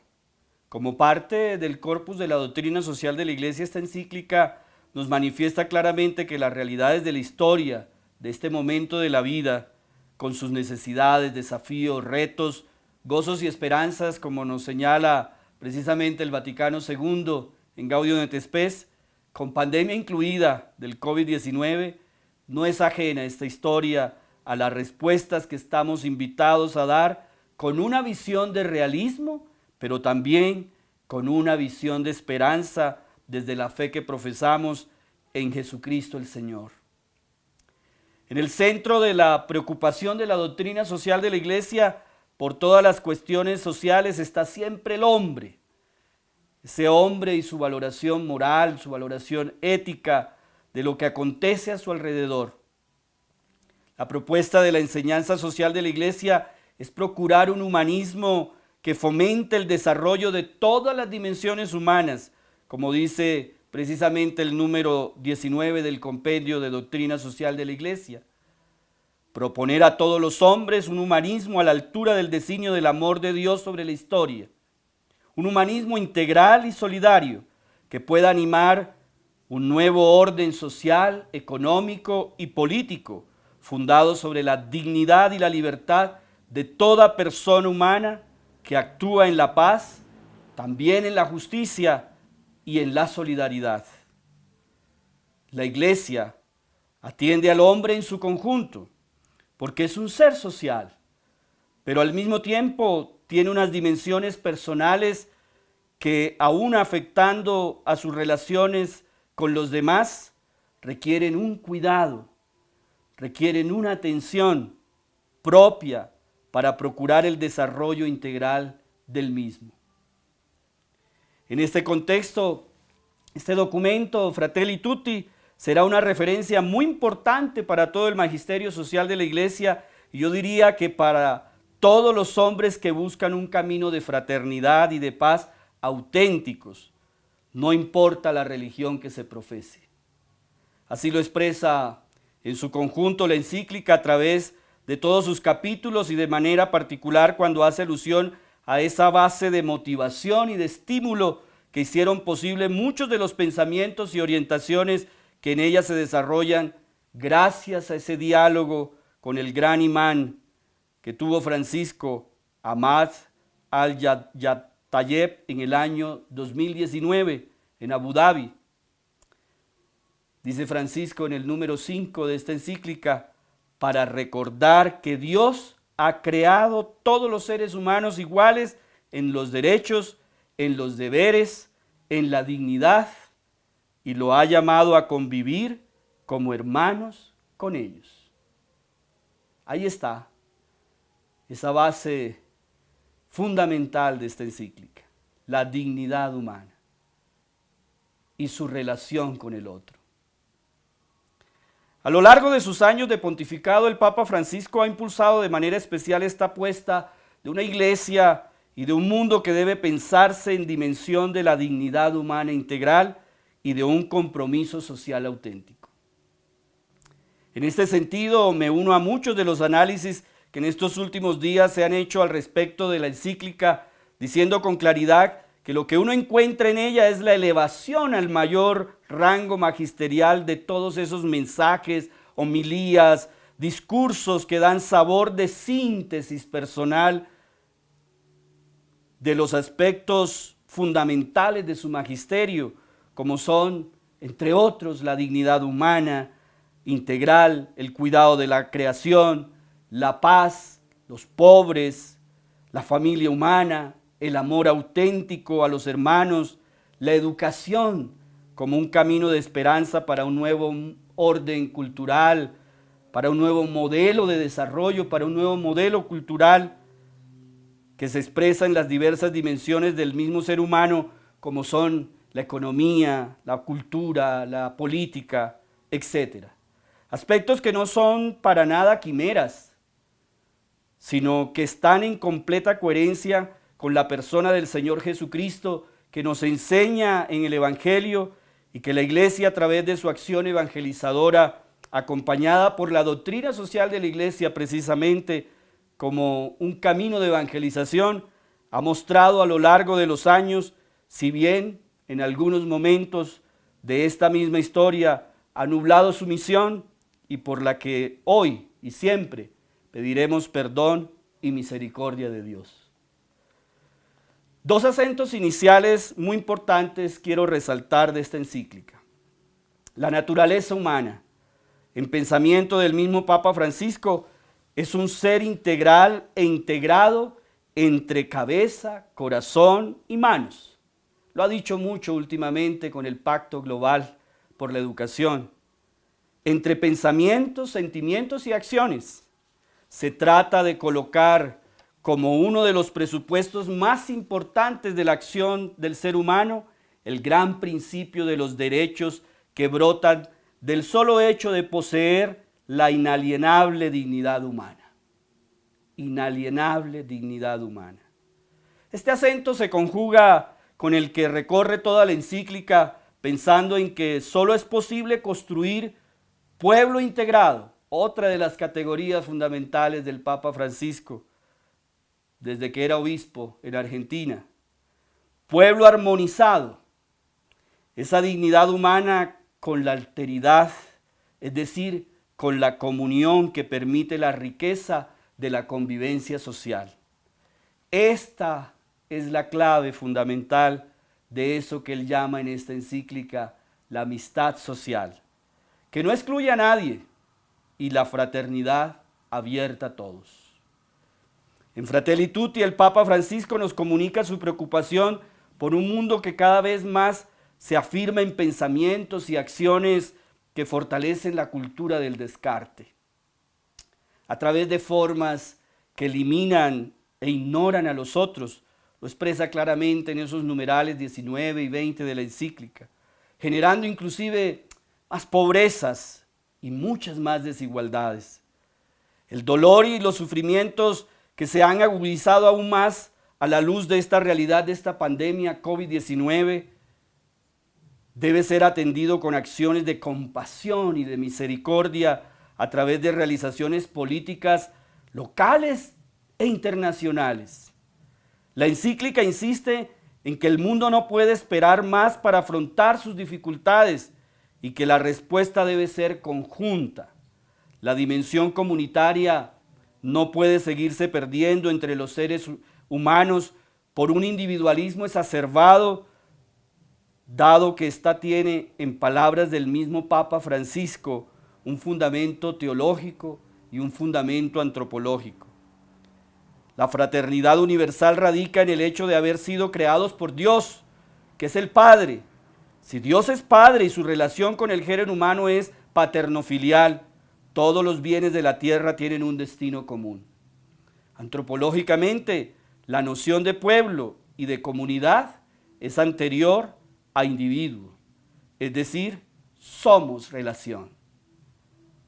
Como parte del corpus de la doctrina social de la Iglesia, esta encíclica nos manifiesta claramente que las realidades de la historia, de este momento de la vida, con sus necesidades, desafíos, retos, gozos y esperanzas, como nos señala precisamente el Vaticano II en Gaudium et Spes, con pandemia incluida del COVID-19, no es ajena esta historia a las respuestas que estamos invitados a dar con una visión de realismo, pero también con una visión de esperanza desde la fe que profesamos en Jesucristo el Señor. En el centro de la preocupación de la doctrina social de la Iglesia por todas las cuestiones sociales está siempre el hombre. Ese hombre y su valoración moral, su valoración ética de lo que acontece a su alrededor. La propuesta de la enseñanza social de la Iglesia es procurar un humanismo que fomente el desarrollo de todas las dimensiones humanas, como dice precisamente el número 19 del Compendio de Doctrina Social de la Iglesia. Proponer a todos los hombres un humanismo a la altura del designio del amor de Dios sobre la historia. Un humanismo integral y solidario que pueda animar un nuevo orden social, económico y político, fundado sobre la dignidad y la libertad de toda persona humana que actúa en la paz, también en la justicia y en la solidaridad. La Iglesia atiende al hombre en su conjunto, porque es un ser social, pero al mismo tiempo tiene unas dimensiones personales que, aún afectando a sus relaciones con los demás, requieren un cuidado, requieren una atención propia para procurar el desarrollo integral del mismo. En este contexto, este documento, Fratelli Tutti, será una referencia muy importante para todo el magisterio social de la Iglesia y yo diría que para todos los hombres que buscan un camino de fraternidad y de paz auténticos, no importa la religión que se profese. Así lo expresa en su conjunto la encíclica a través de todos sus capítulos y de manera particular cuando hace alusión a esa base de motivación y de estímulo que hicieron posible muchos de los pensamientos y orientaciones que en ella se desarrollan gracias a ese diálogo con el gran imán que tuvo Francisco Ahmad al-Tayeb en el año 2019 en Abu Dhabi. Dice Francisco en el número 5 de esta encíclica, para recordar que Dios ha creado todos los seres humanos iguales en los derechos, en los deberes, en la dignidad, y lo ha llamado a convivir como hermanos con ellos. Ahí está esa base fundamental de esta encíclica, la dignidad humana y su relación con el otro. A lo largo de sus años de pontificado, el Papa Francisco ha impulsado de manera especial esta apuesta de una iglesia y de un mundo que debe pensarse en dimensión de la dignidad humana integral y de un compromiso social auténtico. En este sentido, me uno a muchos de los análisis que en estos últimos días se han hecho al respecto de la encíclica, diciendo con claridad que lo que uno encuentra en ella es la elevación al mayor rango magisterial de todos esos mensajes, homilías, discursos que dan sabor de síntesis personal de los aspectos fundamentales de su magisterio, como son, entre otros, la dignidad humana integral, el cuidado de la creación, la paz, los pobres, la familia humana, el amor auténtico a los hermanos, la educación como un camino de esperanza para un nuevo orden cultural, para un nuevo modelo de desarrollo, para un nuevo modelo cultural que se expresa en las diversas dimensiones del mismo ser humano, como son la economía, la cultura, la política, etc. Aspectos que no son para nada quimeras, sino que están en completa coherencia con la persona del Señor Jesucristo, que nos enseña en el Evangelio y que la Iglesia, a través de su acción evangelizadora, acompañada por la doctrina social de la Iglesia precisamente como un camino de evangelización, ha mostrado a lo largo de los años, si bien en algunos momentos de esta misma historia ha nublado su misión y por la que hoy y siempre pediremos perdón y misericordia de Dios. Dos acentos iniciales muy importantes quiero resaltar de esta encíclica. La naturaleza humana, en pensamiento del mismo Papa Francisco, es un ser integral e integrado entre cabeza, corazón y manos. Lo ha dicho mucho últimamente con el Pacto Global por la Educación. Entre pensamientos, sentimientos y acciones. Se trata de colocar como uno de los presupuestos más importantes de la acción del ser humano el gran principio de los derechos que brotan del solo hecho de poseer la inalienable dignidad humana. Inalienable dignidad humana. Este acento se conjuga con el que recorre toda la encíclica, pensando en que solo es posible construir pueblo integrado, otra de las categorías fundamentales del Papa Francisco, desde que era obispo en Argentina. Pueblo armonizado, esa dignidad humana con la alteridad, es decir, con la comunión que permite la riqueza de la convivencia social. Esta es la clave fundamental de eso que él llama en esta encíclica la amistad social, que no excluye a nadie, y la fraternidad abierta a todos. En Fratelli Tutti, el Papa Francisco nos comunica su preocupación por un mundo que cada vez más se afirma en pensamientos y acciones que fortalecen la cultura del descarte, a través de formas que eliminan e ignoran a los otros. Lo expresa claramente en esos numerales 19 y 20 de la encíclica, generando inclusive más pobrezas y muchas más desigualdades. El dolor y los sufrimientos que se han agudizado aún más a la luz de esta realidad, de esta pandemia COVID-19, debe ser atendido con acciones de compasión y de misericordia a través de realizaciones políticas locales e internacionales. La encíclica insiste en que el mundo no puede esperar más para afrontar sus dificultades y que la respuesta debe ser conjunta. La dimensión comunitaria no puede seguirse perdiendo entre los seres humanos por un individualismo exacerbado, dado que ésta tiene, en palabras del mismo Papa Francisco, un fundamento teológico y un fundamento antropológico. La fraternidad universal radica en el hecho de haber sido creados por Dios, que es el Padre. Si Dios es Padre y su relación con el género humano es paternofilial, todos los bienes de la tierra tienen un destino común. Antropológicamente, la noción de pueblo y de comunidad es anterior a individuo, es decir, somos relación.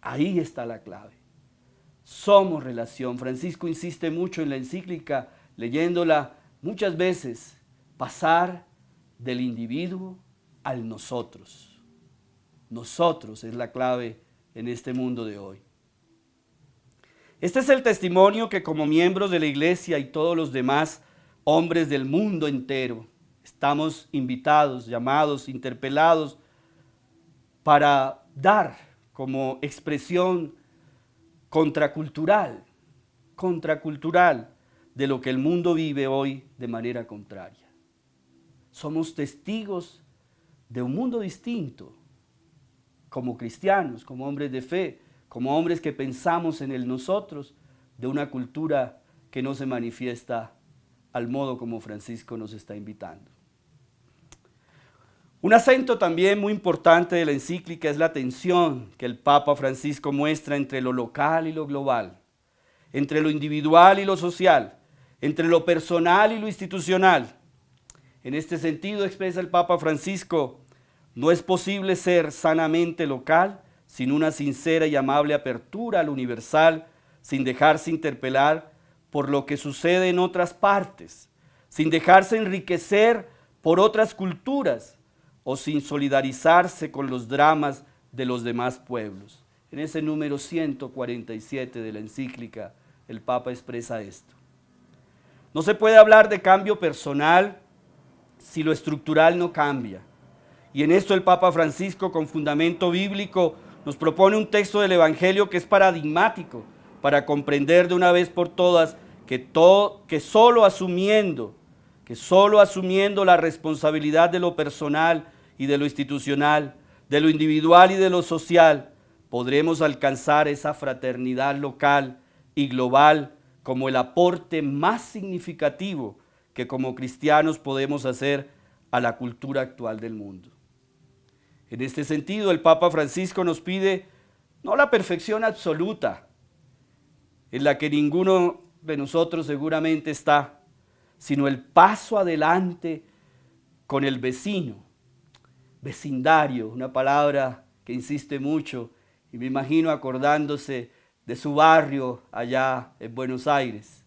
Ahí está la clave. Somos relación. Francisco insiste mucho en la encíclica, leyéndola muchas veces, pasar del individuo al nosotros. Nosotros es la clave en este mundo de hoy. Este es el testimonio que como miembros de la Iglesia y todos los demás hombres del mundo entero estamos invitados, llamados, interpelados para dar como expresión contracultural de lo que el mundo vive hoy de manera contraria. Somos testigos de un mundo distinto, como cristianos, como hombres de fe, como hombres que pensamos en el nosotros, de una cultura que no se manifiesta al modo como Francisco nos está invitando. Un acento también muy importante de la encíclica es la tensión que el Papa Francisco muestra entre lo local y lo global, entre lo individual y lo social, entre lo personal y lo institucional. En este sentido expresa el Papa Francisco: no es posible ser sanamente local sin una sincera y amable apertura al universal, sin dejarse interpelar por lo que sucede en otras partes, sin dejarse enriquecer por otras culturas o sin solidarizarse con los dramas de los demás pueblos. En ese número 147 de la encíclica, el Papa expresa esto. No se puede hablar de cambio personal si lo estructural no cambia. Y en esto el Papa Francisco, con fundamento bíblico, nos propone un texto del Evangelio que es paradigmático para comprender de una vez por todas que solo asumiendo la responsabilidad de lo personal y de lo institucional, de lo individual y de lo social, podremos alcanzar esa fraternidad local y global como el aporte más significativo que como cristianos podemos hacer a la cultura actual del mundo. En este sentido, el Papa Francisco nos pide no la perfección absoluta, en la que ninguno de nosotros seguramente está, sino el paso adelante con el vecino, vecindario, una palabra que insiste mucho, y me imagino acordándose de su barrio allá en Buenos Aires.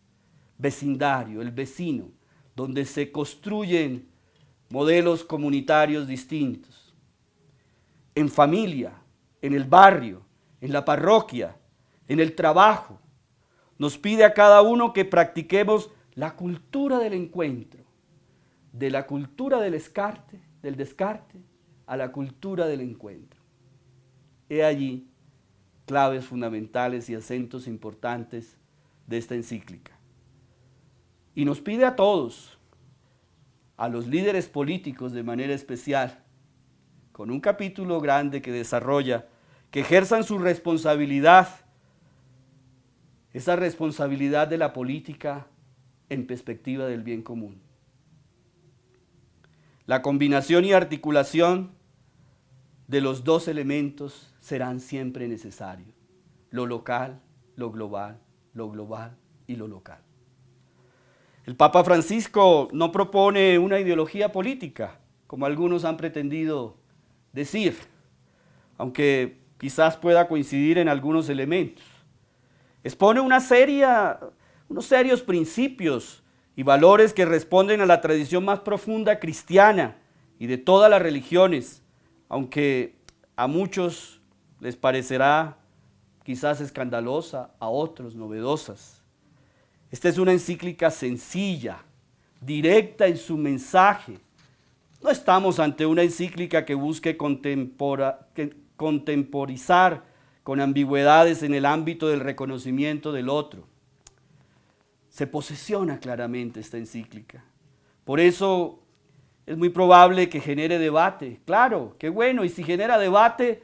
Vecindario, el vecino, donde se construyen modelos comunitarios distintos. En familia, en el barrio, en la parroquia, en el trabajo. Nos pide a cada uno que practiquemos la cultura del encuentro, de la cultura del descarte, a la cultura del encuentro. He allí claves fundamentales y acentos importantes de esta encíclica. Y nos pide a todos, a los líderes políticos de manera especial, con un capítulo grande que desarrolla, que ejerzan su responsabilidad, esa responsabilidad de la política en perspectiva del bien común. La combinación y articulación de los dos elementos serán siempre necesarios: lo local, lo global y lo local. El Papa Francisco no propone una ideología política, como algunos han pretendido decir, aunque quizás pueda coincidir en algunos elementos. Expone unos serios principios y valores que responden a la tradición más profunda cristiana y de todas las religiones, aunque a muchos les parecerá quizás escandalosa, a otros novedosas. Esta es una encíclica sencilla, directa en su mensaje. No estamos ante una encíclica que busque contemporizar con ambigüedades en el ámbito del reconocimiento del otro. Se posesiona claramente esta encíclica. Por eso es muy probable que genere debate. Claro, qué bueno, y si genera debate,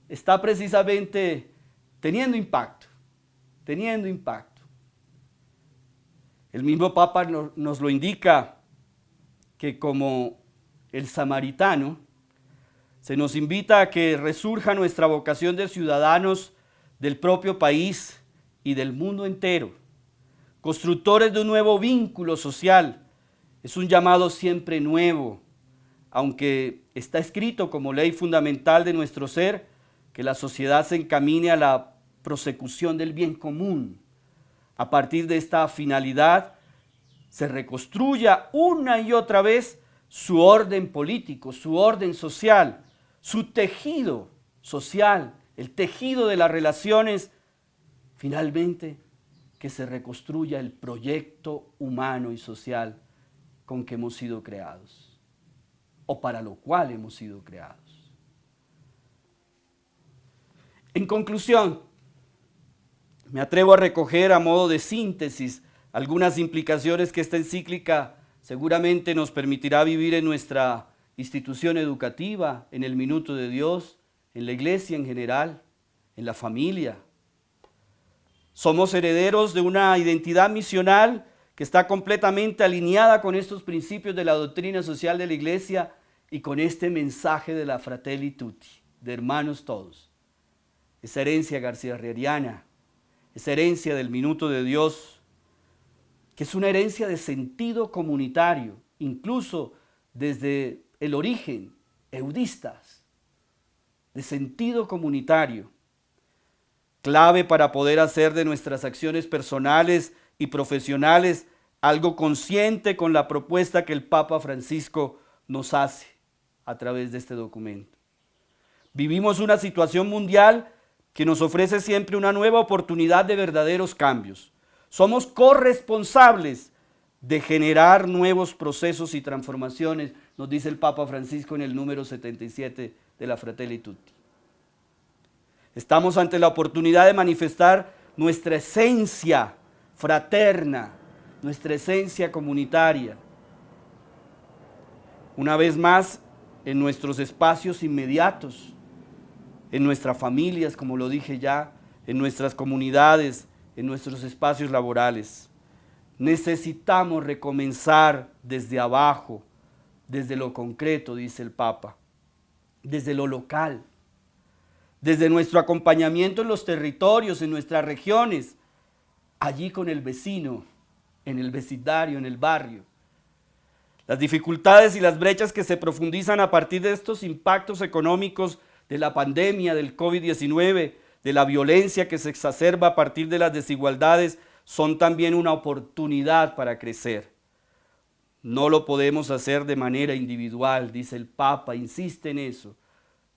está precisamente teniendo impacto. El mismo Papa nos lo indica, que como el samaritano, se nos invita a que resurja nuestra vocación de ciudadanos del propio país y del mundo entero, constructores de un nuevo vínculo social. Es un llamado siempre nuevo, aunque está escrito como ley fundamental de nuestro ser, que la sociedad se encamine a la prosecución del bien común. A partir de esta finalidad, se reconstruya una y otra vez su orden político, su orden social, su tejido social, el tejido de las relaciones. Finalmente, que se reconstruya el proyecto humano y social con que hemos sido creados, o para lo cual hemos sido creados. En conclusión, me atrevo a recoger a modo de síntesis algunas implicaciones que esta encíclica seguramente nos permitirá vivir en nuestra institución educativa, en el Minuto de Dios, en la iglesia en general, en la familia. Somos herederos de una identidad misional que está completamente alineada con estos principios de la doctrina social de la iglesia y con este mensaje de la Fratelli Tutti, de hermanos todos. Esa herencia garcía-herreriana, esa herencia del Minuto de Dios, que es una herencia de sentido comunitario, incluso desde el origen, eudistas, de sentido comunitario, clave para poder hacer de nuestras acciones personales y profesionales algo consciente con la propuesta que el Papa Francisco nos hace a través de este documento. Vivimos una situación mundial que nos ofrece siempre una nueva oportunidad de verdaderos cambios. Somos corresponsables de generar nuevos procesos y transformaciones, nos dice el Papa Francisco en el número 77 de la Fratelli Tutti. Estamos ante la oportunidad de manifestar nuestra esencia fraterna, nuestra esencia comunitaria. Una vez más, en nuestros espacios inmediatos, en nuestras familias, como lo dije ya, en nuestras comunidades, en nuestros espacios laborales. Necesitamos recomenzar desde abajo, desde lo concreto, dice el Papa, desde lo local, desde nuestro acompañamiento en los territorios, en nuestras regiones, allí con el vecino, en el vecindario, en el barrio. Las dificultades y las brechas que se profundizan a partir de estos impactos económicos de la pandemia, del COVID-19, de la violencia que se exacerba a partir de las desigualdades, son también una oportunidad para crecer. No lo podemos hacer de manera individual, dice el Papa, insiste en eso.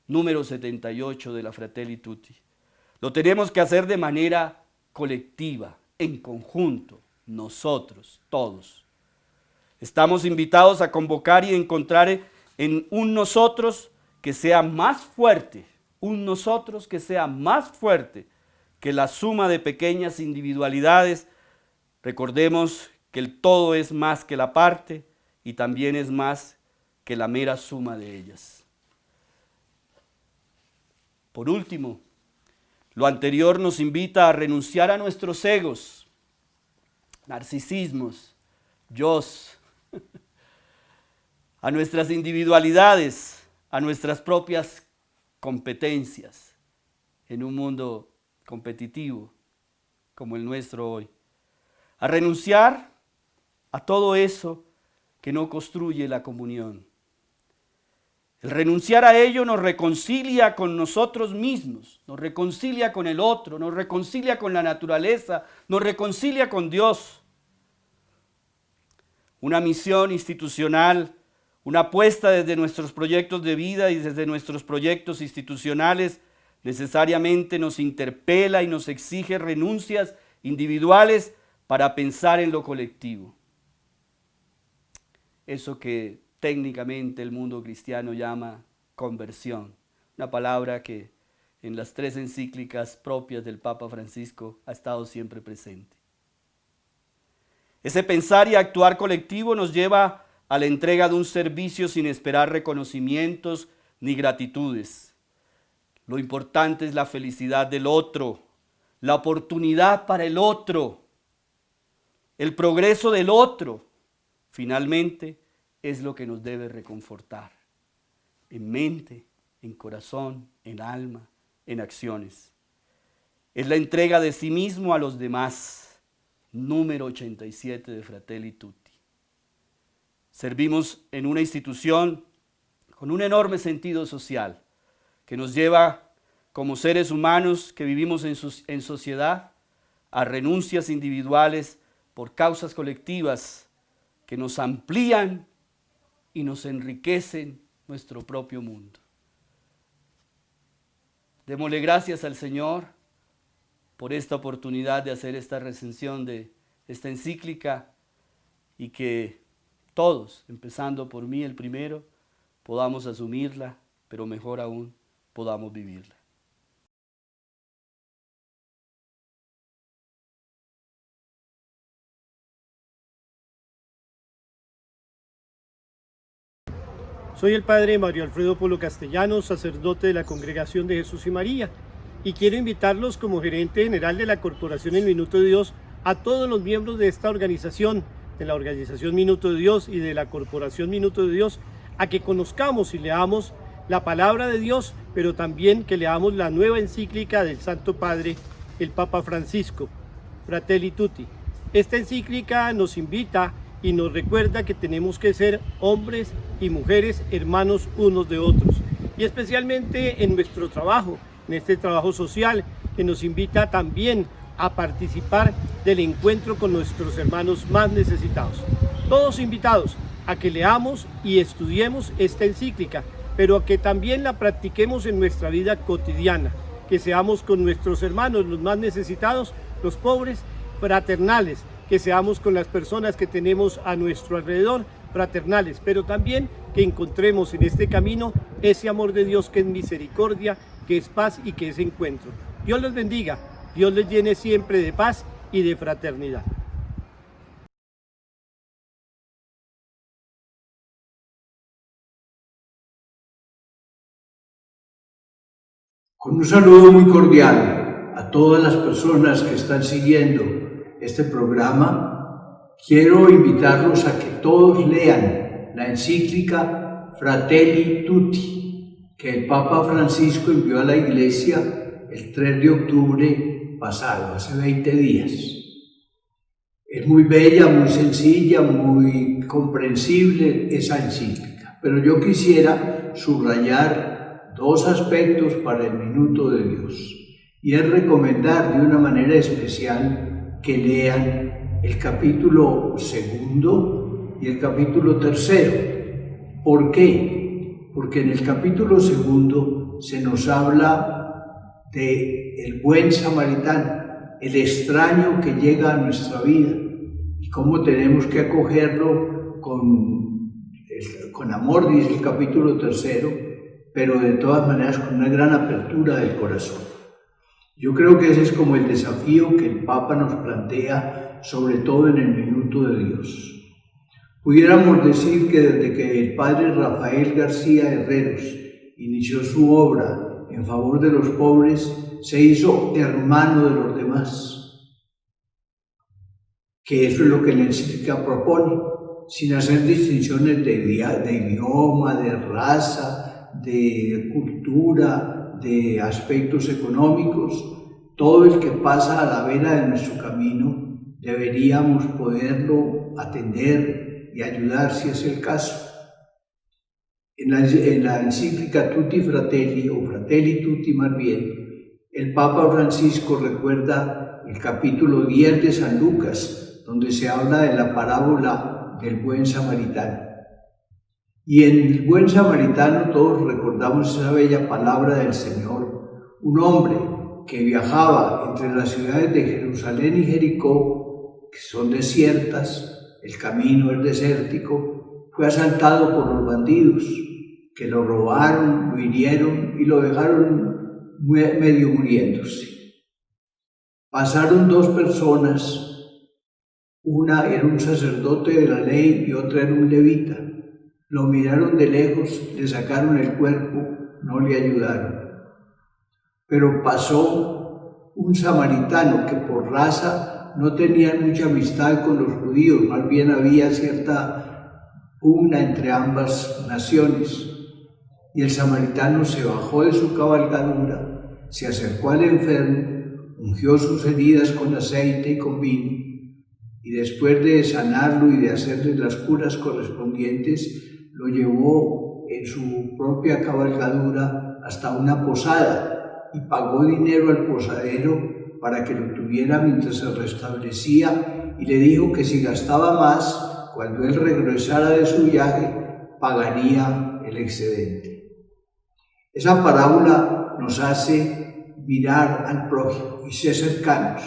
Número 78 de la Fratelli Tutti. Lo tenemos que hacer de manera colectiva, en conjunto, nosotros, todos. Estamos invitados a convocar y encontrar en un nosotros que sea más fuerte, un nosotros que sea más fuerte que la suma de pequeñas individualidades. Recordemos que el todo es más que la parte y también es más que la mera suma de ellas. Por último, lo anterior nos invita a renunciar a nuestros egos, narcisismos, yos, a nuestras individualidades, a nuestras propias competencias en un mundo competitivo como el nuestro hoy. A renunciar a todo eso que no construye la comunión. El renunciar a ello nos reconcilia con nosotros mismos, nos reconcilia con el otro, nos reconcilia con la naturaleza, nos reconcilia con Dios. Una misión institucional, una apuesta desde nuestros proyectos de vida y desde nuestros proyectos institucionales necesariamente nos interpela y nos exige renuncias individuales para pensar en lo colectivo. Eso que técnicamente el mundo cristiano llama conversión, una palabra que en las 3 encíclicas propias del Papa Francisco ha estado siempre presente. Ese pensar y actuar colectivo nos lleva a la entrega de un servicio sin esperar reconocimientos ni gratitudes. Lo importante es la felicidad del otro, la oportunidad para el otro, el progreso del otro. Finalmente, es lo que nos debe reconfortar, en mente, en corazón, en alma, en acciones. Es la entrega de sí mismo a los demás, número 87 de Fratelli Tutti. Servimos en una institución con un enorme sentido social, que nos lleva como seres humanos que vivimos en sociedad a renuncias individuales por causas colectivas que nos amplían y nos enriquecen nuestro propio mundo. Démosle gracias al Señor por esta oportunidad de hacer esta recensión de esta encíclica y que todos, empezando por mí el primero, podamos asumirla, pero mejor aún, podamos vivirla. Soy el padre Mario Alfredo Polo Castellanos, sacerdote de la Congregación de Jesús y María, y quiero invitarlos como gerente general de la Corporación El Minuto de Dios a todos los miembros de esta organización, de la Organización Minuto de Dios y de la Corporación Minuto de Dios, a que conozcamos y leamos la palabra de Dios, pero también que leamos la nueva encíclica del Santo Padre, el Papa Francisco, Fratelli Tutti. Esta encíclica nos invita y nos recuerda que tenemos que ser hombres y mujeres hermanos unos de otros, y especialmente en nuestro trabajo, en este trabajo social, que nos invita también a participar del encuentro con nuestros hermanos más necesitados. Todos invitados a que leamos y estudiemos esta encíclica, pero a que también la practiquemos en nuestra vida cotidiana, que seamos con nuestros hermanos los más necesitados, los pobres, fraternales, que seamos con las personas que tenemos a nuestro alrededor, fraternales, pero también que encontremos en este camino ese amor de Dios que es misericordia, que es paz y que es encuentro. Dios les bendiga, Dios les llene siempre de paz y de fraternidad. Con un saludo muy cordial a todas las personas que están siguiendo este programa, quiero invitarlos a que todos lean la encíclica Fratelli Tutti, que el Papa Francisco envió a la Iglesia el 3 de octubre pasado, hace 20 días. Es muy bella, muy sencilla, muy comprensible esa encíclica, pero yo quisiera subrayar dos aspectos para el Minuto de Dios, y es recomendar de una manera especial que lean el capítulo 2 y el capítulo 3. ¿Por qué? Porque en el capítulo 2 se nos habla del buen samaritano, el extraño que llega a nuestra vida, y cómo tenemos que acogerlo con amor, dice el capítulo 3, pero de todas maneras con una gran apertura del corazón. Yo creo que ese es como el desafío que el Papa nos plantea, sobre todo en el Minuto de Dios. Pudiéramos decir que desde que el padre Rafael García Herreros inició su obra en favor de los pobres, se hizo hermano de los demás, que eso es lo que la encíclica propone, sin hacer distinciones de idioma, de raza, de cultura, de aspectos económicos. Todo el que pasa a la vera de nuestro camino deberíamos poderlo atender y ayudar si es el caso. En la encíclica Tutti Fratelli, o Fratelli Tutti más bien, el Papa Francisco recuerda el capítulo 10 de San Lucas, donde se habla de la parábola del buen samaritano. Y en el buen samaritano todos recordamos esa bella palabra del Señor. Un hombre que viajaba entre las ciudades de Jerusalén y Jericó, que son desiertas, el camino es desértico, fue asaltado por los bandidos, que lo robaron, lo hirieron y lo dejaron medio muriéndose. Pasaron dos personas, una era un sacerdote de la ley y otra era un levita. Lo miraron de lejos, le sacaron el cuerpo, no le ayudaron. Pero pasó un samaritano que por raza no tenía mucha amistad con los judíos, más bien había cierta pugna entre ambas naciones. Y el samaritano se bajó de su cabalgadura, se acercó al enfermo, ungió sus heridas con aceite y con vino, y después de sanarlo y de hacerle las curas correspondientes, lo llevó en su propia cabalgadura hasta una posada y pagó dinero al posadero para que lo tuviera mientras se restablecía, y le dijo que si gastaba más, cuando él regresara de su viaje, pagaría el excedente. Esa parábola nos hace mirar al prójimo y ser cercanos.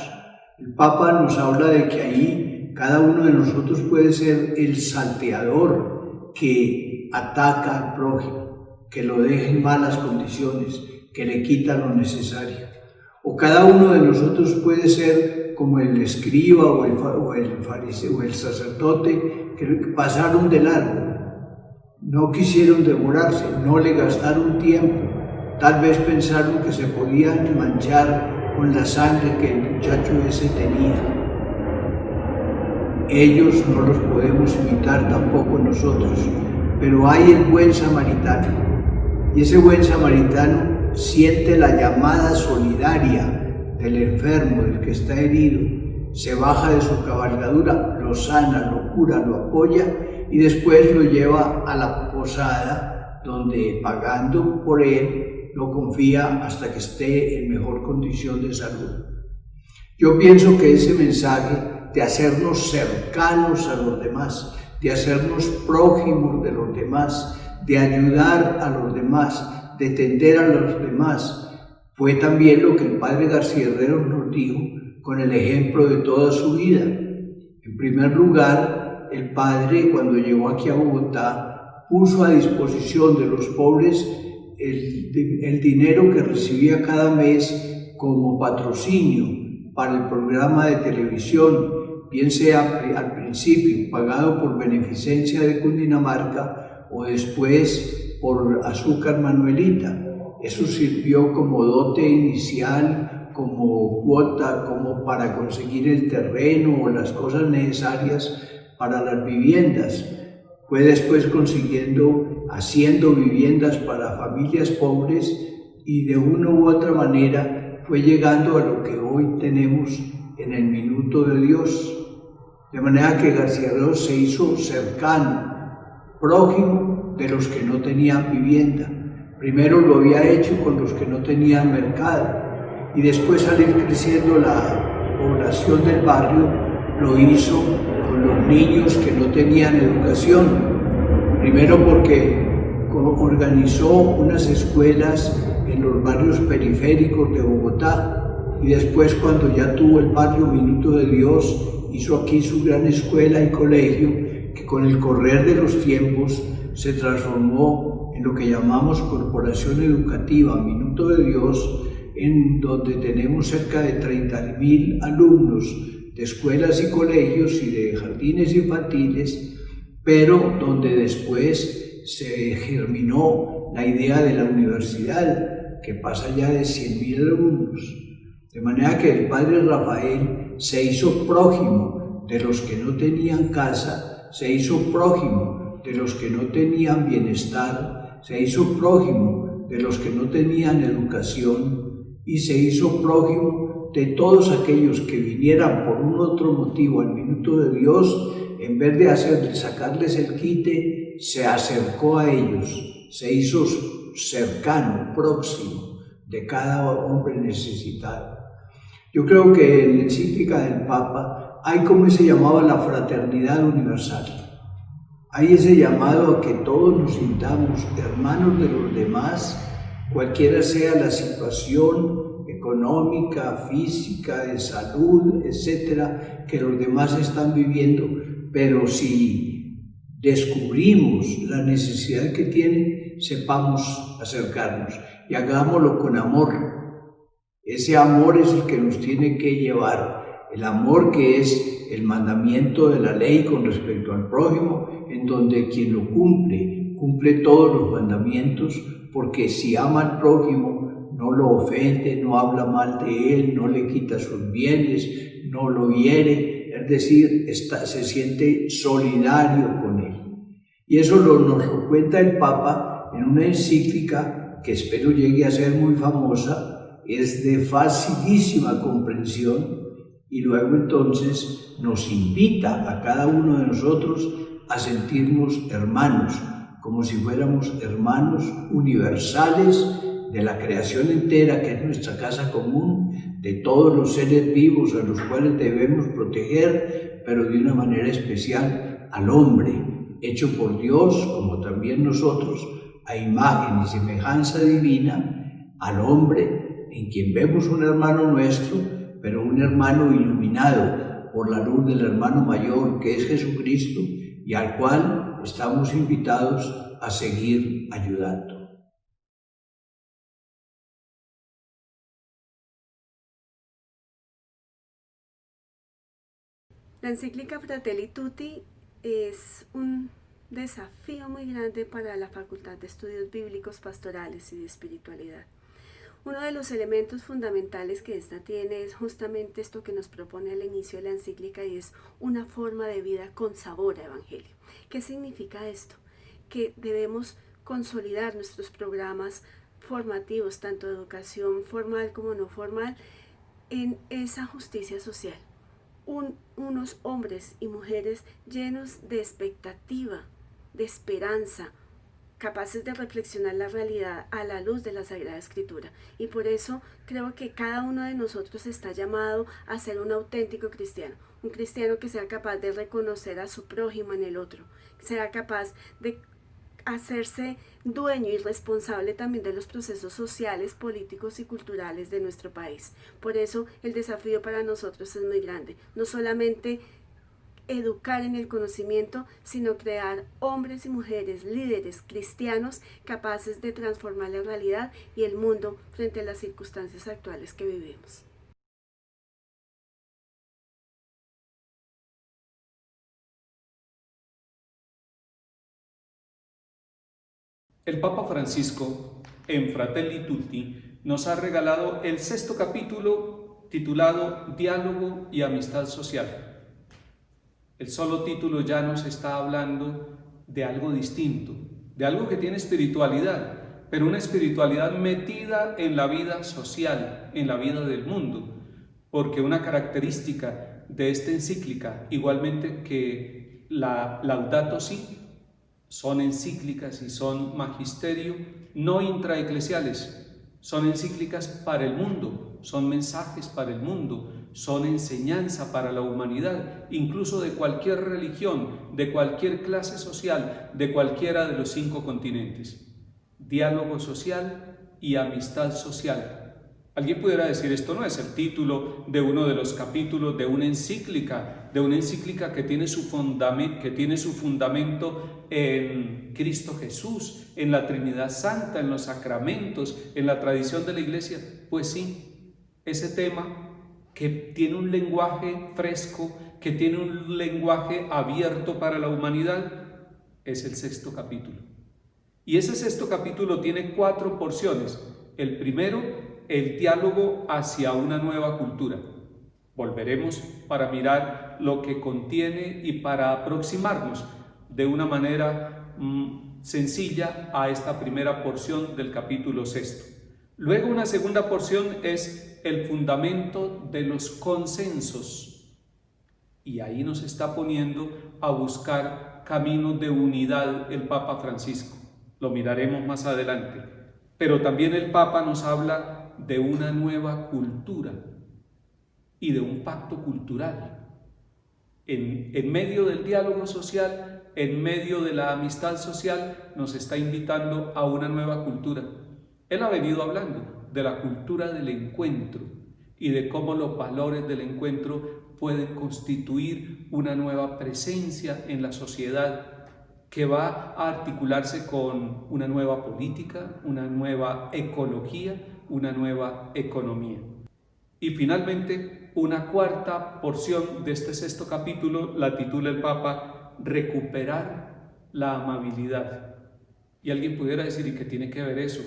El Papa nos habla de que ahí cada uno de nosotros puede ser el salteador que ataca al prójimo, que lo deja en malas condiciones, que le quita lo necesario. O cada uno de nosotros puede ser como el escriba o el fariseo o el sacerdote que pasaron de largo. No quisieron demorarse, no le gastaron tiempo, tal vez pensaron que se podían manchar con la sangre que el muchacho ese tenía. Ellos no los podemos imitar tampoco nosotros, pero hay el buen samaritano, y ese buen samaritano siente la llamada solidaria del enfermo, del que está herido, se baja de su cabalgadura, lo sana, lo cura, lo apoya, y después lo lleva a la posada, donde pagando por él lo confía hasta que esté en mejor condición de salud. Yo pienso que ese mensaje de hacernos cercanos a los demás, de hacernos prójimos de los demás, de ayudar a los demás, de tender a los demás, fue también lo que el padre García Herreros nos dijo con el ejemplo de toda su vida. En primer lugar, el padre, cuando llegó aquí a Bogotá, puso a disposición de los pobres el dinero que recibía cada mes como patrocinio para el programa de televisión, bien sea al principio pagado por Beneficencia de Cundinamarca o después por Azúcar Manuelita. Eso sirvió como dote inicial, como cuota, como para conseguir el terreno o las cosas necesarias para las viviendas. Fue después haciendo viviendas para familias pobres y de una u otra manera fue llegando a lo que hoy tenemos en el Minuto de Dios. De manera que García Ros se hizo cercano, prójimo de los que no tenían vivienda. Primero lo había hecho con los que no tenían mercado y después al ir creciendo la población del barrio lo hizo con los niños que no tenían educación. Primero porque organizó unas escuelas en los barrios periféricos de Bogotá y después cuando ya tuvo el barrio Minuto de Dios hizo aquí su gran escuela y colegio que con el correr de los tiempos se transformó en lo que llamamos Corporación Educativa Minuto de Dios, en donde tenemos cerca de 30.000 alumnos de escuelas y colegios y de jardines infantiles, pero donde después se germinó la idea de la universidad, que pasa ya de 100.000 alumnos. De manera que el padre Rafael se hizo prójimo de los que no tenían casa, se hizo prójimo de los que no tenían bienestar, se hizo prójimo de los que no tenían educación y se hizo prójimo de todos aquellos que vinieran por un otro motivo al Minuto de Dios. En vez de sacarles el quite, se acercó a ellos, se hizo cercano, próximo de cada hombre necesitado. Yo creo que en la encíclica del Papa hay como ese llamado a la fraternidad universal. Hay ese llamado a que todos nos sintamos hermanos de los demás, cualquiera sea la situación económica, física, de salud, etcétera, que los demás están viviendo, pero si descubrimos la necesidad que tienen, sepamos acercarnos y hagámoslo con amor. Ese amor es el que nos tiene que llevar, el amor que es el mandamiento de la ley con respecto al prójimo, en donde quien lo cumple todos los mandamientos, porque si ama al prójimo, no lo ofende, no habla mal de él, no le quita sus bienes, no lo hiere, es decir, se siente solidario con él. Y eso nos lo cuenta el Papa en una encíclica que espero llegue a ser muy famosa, es de facilísima comprensión y luego entonces nos invita a cada uno de nosotros a sentirnos hermanos, como si fuéramos hermanos universales de la creación entera, que es nuestra casa común, de todos los seres vivos a los cuales debemos proteger, pero de una manera especial al hombre, hecho por Dios, como también nosotros, a imagen y semejanza divina, al hombre, en quien vemos un hermano nuestro, pero un hermano iluminado por la luz del hermano mayor, que es Jesucristo, y al cual estamos invitados a seguir ayudando. La encíclica Fratelli Tutti es un desafío muy grande para la Facultad de Estudios Bíblicos, Pastorales y de Espiritualidad. Uno de los elementos fundamentales que esta tiene es justamente esto que nos propone al inicio de la encíclica, y es una forma de vida con sabor a evangelio. ¿Qué significa esto? Que debemos consolidar nuestros programas formativos, tanto de educación formal como no formal, en esa justicia social. Unos hombres y mujeres llenos de expectativa, de esperanza, capaces de reflexionar la realidad a la luz de la Sagrada Escritura. Y por eso creo que cada uno de nosotros está llamado a ser un auténtico cristiano, un cristiano que sea capaz de reconocer a su prójimo en el otro, que sea capaz de hacerse dueño y responsable también de los procesos sociales, políticos y culturales de nuestro país. Por eso el desafío para nosotros es muy grande, no solamente educar en el conocimiento, sino crear hombres y mujeres, líderes cristianos capaces de transformar la realidad y el mundo frente a las circunstancias actuales que vivimos. El Papa Francisco, en Fratelli Tutti, nos ha regalado el 6º capítulo titulado Diálogo y Amistad Social. El solo título ya nos está hablando de algo distinto, de algo que tiene espiritualidad, pero una espiritualidad metida en la vida social, en la vida del mundo, porque una característica de esta encíclica, igualmente que la Laudato Si, son encíclicas y son magisterio no intraeclesiales, son encíclicas para el mundo, son mensajes para el mundo, son enseñanza para la humanidad, incluso de cualquier religión, de cualquier clase social, de cualquiera de los 5 continentes. Diálogo social y amistad social. Alguien pudiera decir, esto no es el título de uno de los capítulos de una encíclica que tiene su fundamento en Cristo Jesús, en la Trinidad Santa, en los sacramentos, en la tradición de la Iglesia. Pues sí, ese tema que tiene un lenguaje fresco, que tiene un lenguaje abierto para la humanidad, es el 6º capítulo. Y ese 6º capítulo tiene 4 porciones. El primero, el diálogo hacia una nueva cultura. Volveremos para mirar lo que contiene y para aproximarnos de una manera sencilla a esta primera porción del capítulo 6. Luego una segunda porción es el fundamento de los consensos. Y ahí nos está poniendo a buscar caminos de unidad el Papa Francisco. Lo miraremos más adelante. Pero también el Papa nos habla de una nueva cultura y de un pacto cultural. En medio del diálogo social, en medio de la amistad social, nos está invitando a una nueva cultura. Él ha venido hablando de la cultura del encuentro y de cómo los valores del encuentro pueden constituir una nueva presencia en la sociedad que va a articularse con una nueva política, una nueva ecología, una nueva economía. Y finalmente, una cuarta porción de este 6º capítulo la titula el Papa Recuperar la amabilidad. Y alguien pudiera decir, ¿y qué tiene que ver eso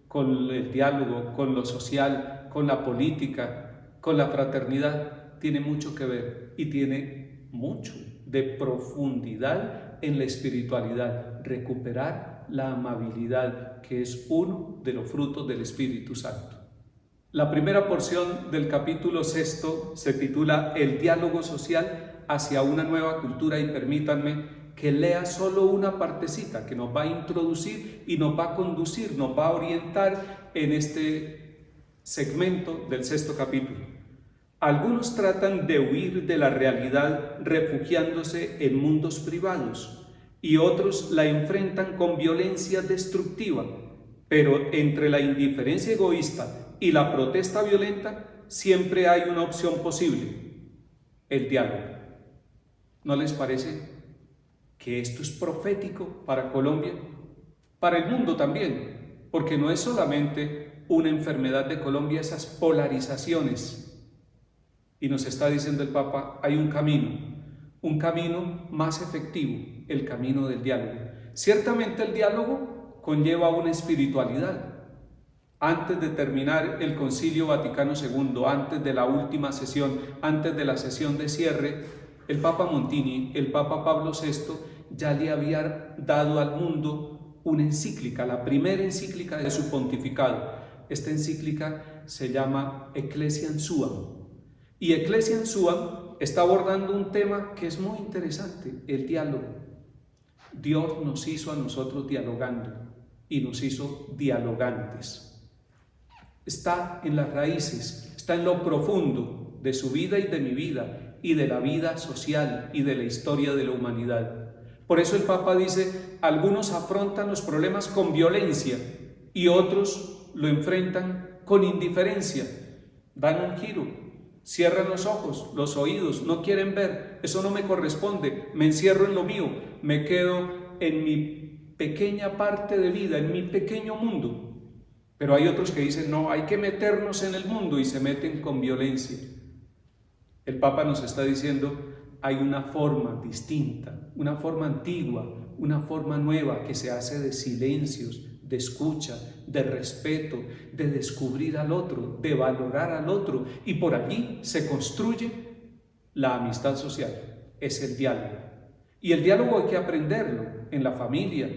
con el diálogo, con lo social, con la política, con la fraternidad? Tiene mucho que ver y tiene mucho de profundidad en la espiritualidad. Recuperar la amabilidad, que es uno de los frutos del Espíritu Santo. La primera porción del capítulo 6 se titula El diálogo social hacia una nueva cultura, y permítanme que lea solo una partecita que nos va a introducir y nos va a conducir, nos va a orientar en este segmento del 6º capítulo. Algunos tratan de huir de la realidad refugiándose en mundos privados, y otros la enfrentan con violencia destructiva, pero entre la indiferencia egoísta y la protesta violenta siempre hay una opción posible: el diálogo. ¿No les parece que esto es profético para Colombia? Para el mundo también, porque no es solamente una enfermedad de Colombia esas polarizaciones. Y nos está diciendo el Papa, hay un camino más efectivo, el camino del diálogo. Ciertamente el diálogo conlleva una espiritualidad. Antes de terminar el Concilio Vaticano II, antes de la última sesión, antes de la sesión de cierre, el Papa Montini, el Papa Pablo VI, ya le había dado al mundo una encíclica, la primera encíclica de su pontificado. Esta encíclica se llama Ecclesiam Suam. Y Ecclesiam Suam está abordando un tema que es muy interesante, el diálogo. Dios nos hizo a nosotros dialogando y nos hizo dialogantes. Está en las raíces, está en lo profundo de su vida y de mi vida y de la vida social y de la historia de la humanidad. Por eso el Papa dice, algunos afrontan los problemas con violencia y otros lo enfrentan con indiferencia. Dan un giro, cierran los ojos, los oídos, no quieren ver, eso no me corresponde, me encierro en lo mío, me quedo en mi pequeña parte de vida, en mi pequeño mundo. Pero hay otros que dicen, no, hay que meternos en el mundo, y se meten con violencia. El Papa nos está diciendo, hay una forma distinta, una forma antigua, una forma nueva que se hace de silencios, de escucha, de respeto, de descubrir al otro, de valorar al otro, y por allí se construye la amistad social, es el diálogo. Y el diálogo hay que aprenderlo en la familia,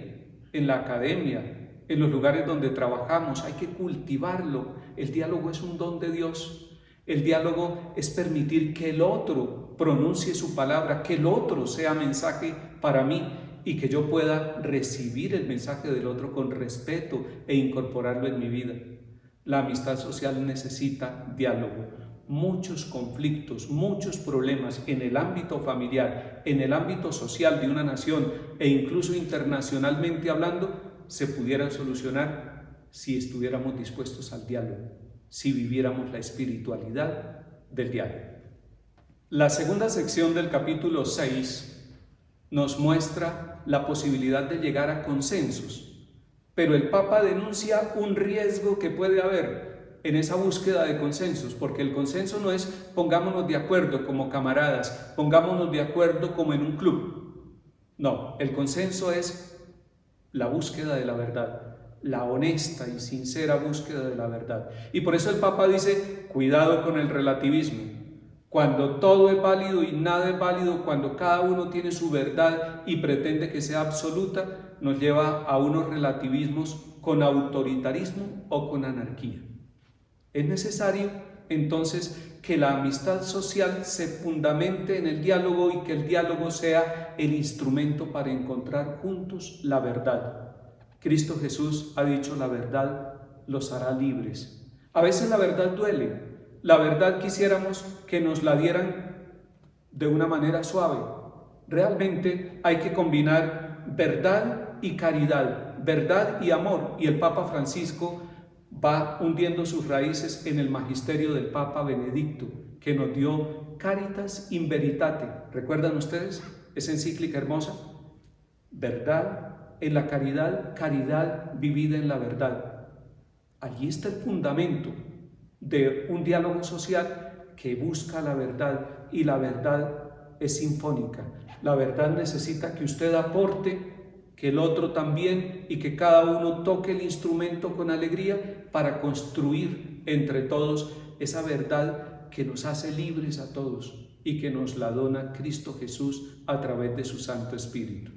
en la academia, en los lugares donde trabajamos, hay que cultivarlo. El diálogo es un don de Dios. El diálogo es permitir que el otro pronuncie su palabra, que el otro sea mensaje para mí y que yo pueda recibir el mensaje del otro con respeto e incorporarlo en mi vida. La amistad social necesita diálogo. Muchos conflictos, muchos problemas en el ámbito familiar, en el ámbito social de una nación e incluso internacionalmente hablando, se pudieran solucionar si estuviéramos dispuestos al diálogo, si viviéramos la espiritualidad del diálogo. La segunda sección del capítulo 6 nos muestra la posibilidad de llegar a consensos, pero el Papa denuncia un riesgo que puede haber en esa búsqueda de consensos, porque el consenso no es pongámonos de acuerdo como camaradas, pongámonos de acuerdo como en un club. No, el consenso es la búsqueda de la verdad, la honesta y sincera búsqueda de la verdad. Y por eso el Papa dice, cuidado con el relativismo. Cuando todo es válido y nada es válido, cuando cada uno tiene su verdad y pretende que sea absoluta, nos lleva a unos relativismos con autoritarismo o con anarquía. Es necesario entonces que la amistad social se fundamente en el diálogo y que el diálogo sea el instrumento para encontrar juntos la verdad. Cristo Jesús ha dicho, la verdad los hará libres. A veces la verdad duele. La verdad quisiéramos que nos la dieran de una manera suave. Realmente hay que combinar verdad y caridad, verdad y amor. Y el Papa Francisco va hundiendo sus raíces en el magisterio del Papa Benedicto, que nos dio Caritas in Veritate. ¿Recuerdan ustedes esa encíclica hermosa? Verdad en la caridad, caridad vivida en la verdad. Allí está el fundamento de un diálogo social que busca la verdad, y la verdad es sinfónica. La verdad necesita que usted aporte, que el otro también, y que cada uno toque el instrumento con alegría para construir entre todos esa verdad que nos hace libres a todos y que nos la dona Cristo Jesús a través de su Santo Espíritu.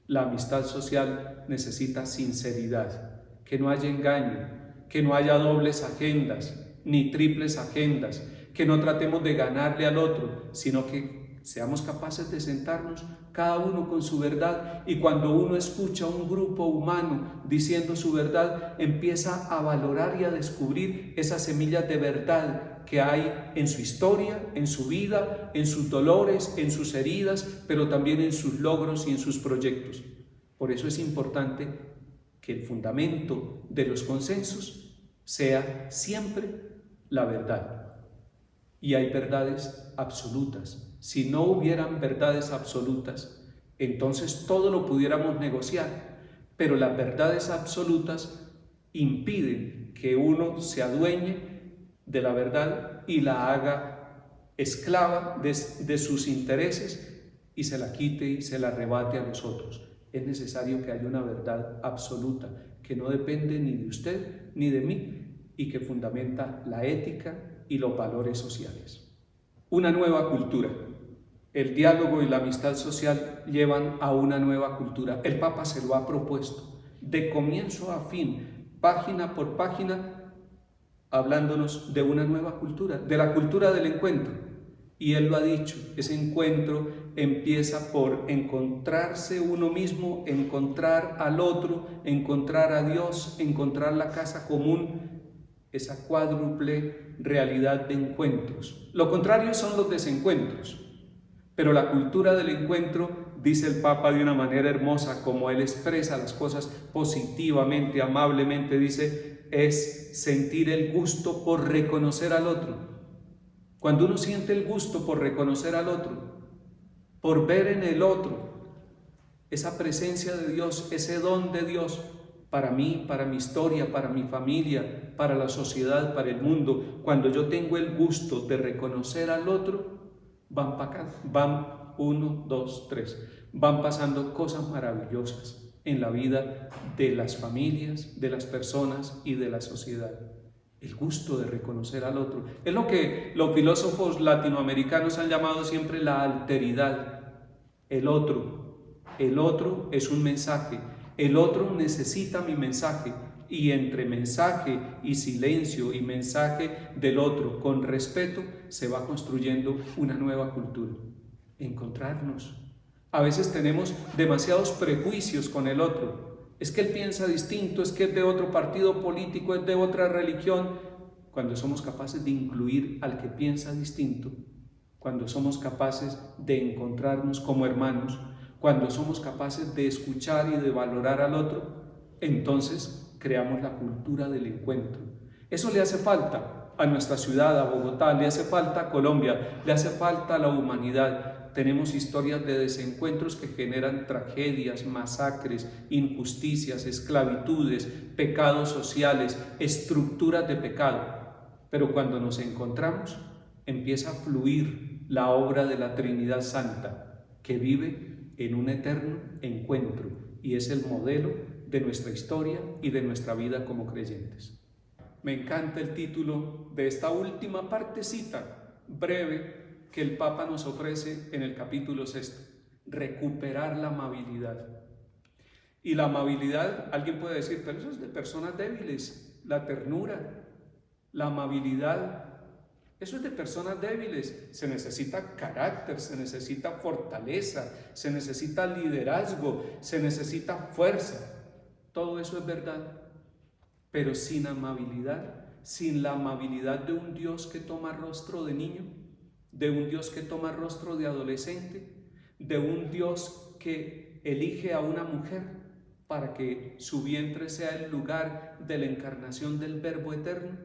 La amistad social necesita sinceridad, que no haya engaño, que no haya dobles agendas ni triples agendas, que no tratemos de ganarle al otro, sino que seamos capaces de sentarnos cada uno con su verdad, y cuando uno escucha a un grupo humano diciendo su verdad, empieza a valorar y a descubrir esas semillas de verdad que hay en su historia, en su vida, en sus dolores, en sus heridas, pero también en sus logros y en sus proyectos. Por eso es importante que el fundamento de los consensos sea siempre la verdad. Y hay verdades absolutas. Si no hubieran verdades absolutas, entonces todo lo pudiéramos negociar, pero las verdades absolutas impiden que uno se adueñe de la verdad y la haga esclava de sus intereses y se la quite y se la arrebate a los otros. Es necesario que haya una verdad absoluta que no depende ni de usted ni de mí y que fundamenta la ética y los valores sociales. Una nueva cultura. El diálogo y la amistad social llevan a una nueva cultura. El Papa se lo ha propuesto, de comienzo a fin, página por página, hablándonos de una nueva cultura, de la cultura del encuentro. Y él lo ha dicho, ese encuentro empieza por encontrarse uno mismo, encontrar al otro, encontrar a Dios, encontrar la casa común, esa cuádruple realidad de encuentros. Lo contrario son los desencuentros, pero la cultura del encuentro, dice el Papa de una manera hermosa, como él expresa las cosas positivamente, amablemente, dice, es sentir el gusto por reconocer al otro. Cuando uno siente el gusto por reconocer al otro, por ver en el otro esa presencia de Dios, ese don de Dios, para mí, para mi historia, para mi familia, para la sociedad, para el mundo, cuando yo tengo el gusto de reconocer al otro, van para acá, van 1, 2, 3, van pasando cosas maravillosas en la vida de las familias, de las personas y de la sociedad. El gusto de reconocer al otro. Es lo que los filósofos latinoamericanos han llamado siempre la alteridad. El otro es un mensaje. El otro necesita mi mensaje. Y entre mensaje y silencio y mensaje del otro con respeto se va construyendo una nueva cultura. Encontrarnos. A veces tenemos demasiados prejuicios con el otro. Es que él piensa distinto, es que es de otro partido político, es de otra religión. Cuando somos capaces de incluir al que piensa distinto, cuando somos capaces de encontrarnos como hermanos, cuando somos capaces de escuchar y de valorar al otro, entonces creamos la cultura del encuentro. Eso le hace falta a nuestra ciudad, a Bogotá, le hace falta a Colombia, le hace falta a la humanidad. Tenemos historias de desencuentros que generan tragedias, masacres, injusticias, esclavitudes, pecados sociales, estructuras de pecado. Pero cuando nos encontramos, empieza a fluir la obra de la Trinidad Santa, que vive en un eterno encuentro y es el modelo de nuestra historia y de nuestra vida como creyentes. Me encanta el título de esta última partecita breve que el Papa nos ofrece en el capítulo 6, recuperar la amabilidad. Y la amabilidad, alguien puede decir, pero eso es de personas débiles, la ternura, la amabilidad, eso es de personas débiles. Se necesita carácter, se necesita fortaleza, se necesita liderazgo, se necesita fuerza. Todo eso es verdad, pero sin amabilidad, sin la amabilidad de un Dios que toma rostro de niño, de un Dios que toma rostro de adolescente, de un Dios que elige a una mujer para que su vientre sea el lugar de la encarnación del Verbo eterno.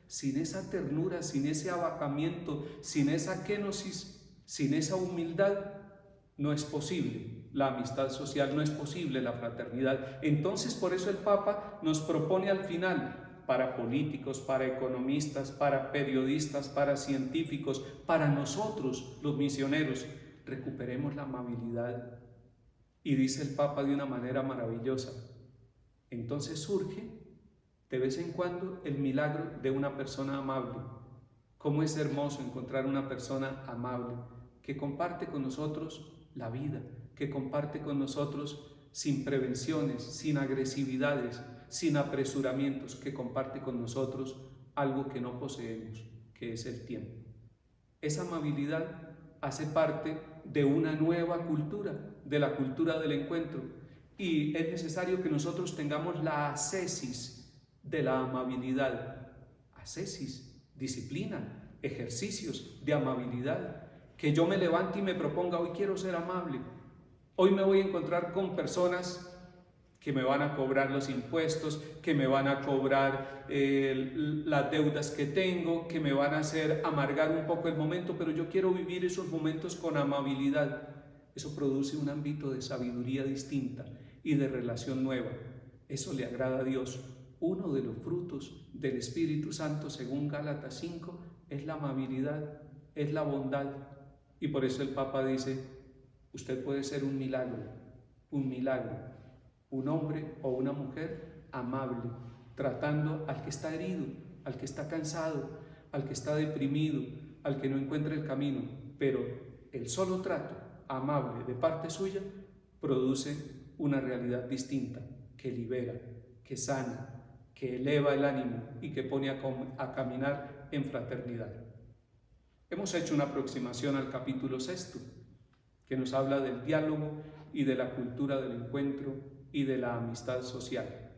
Sin esa ternura, sin ese abajamiento, sin esa kenosis, sin esa humildad, no es posible la amistad social, no es posible la fraternidad. Entonces, por eso el Papa nos propone al final, para políticos, para economistas, para periodistas, para científicos, para nosotros, los misioneros, recuperemos la amabilidad. Y dice el Papa de una manera maravillosa, entonces surge de vez en cuando el milagro de una persona amable. Cómo es hermoso encontrar una persona amable que comparte con nosotros la vida, que comparte con nosotros sin prevenciones, sin agresividades, sin apresuramientos, que comparte con nosotros algo que no poseemos, que es el tiempo. Esa amabilidad hace parte de una nueva cultura, de la cultura del encuentro, y es necesario que nosotros tengamos la ascesis de la amabilidad. Ascesis, disciplina, ejercicios de amabilidad. Que yo me levante y me proponga, hoy quiero ser amable. Hoy me voy a encontrar con personas que me van a cobrar los impuestos, que me van a cobrar las deudas que tengo, que me van a hacer amargar un poco el momento, pero yo quiero vivir esos momentos con amabilidad. Eso produce un ámbito de sabiduría distinta y de relación nueva. Eso le agrada a Dios. Uno de los frutos del Espíritu Santo, según Gálatas 5, es la amabilidad, es la bondad. Y por eso el Papa dice, usted puede ser un milagro, un hombre o una mujer amable, tratando al que está herido, al que está cansado, al que está deprimido, al que no encuentra el camino. Pero el solo trato amable de parte suya produce una realidad distinta, que libera, que sana, que eleva el ánimo y que pone a caminar en fraternidad. Hemos hecho una aproximación al capítulo 6, que nos habla del diálogo y de la cultura del encuentro y de la amistad social.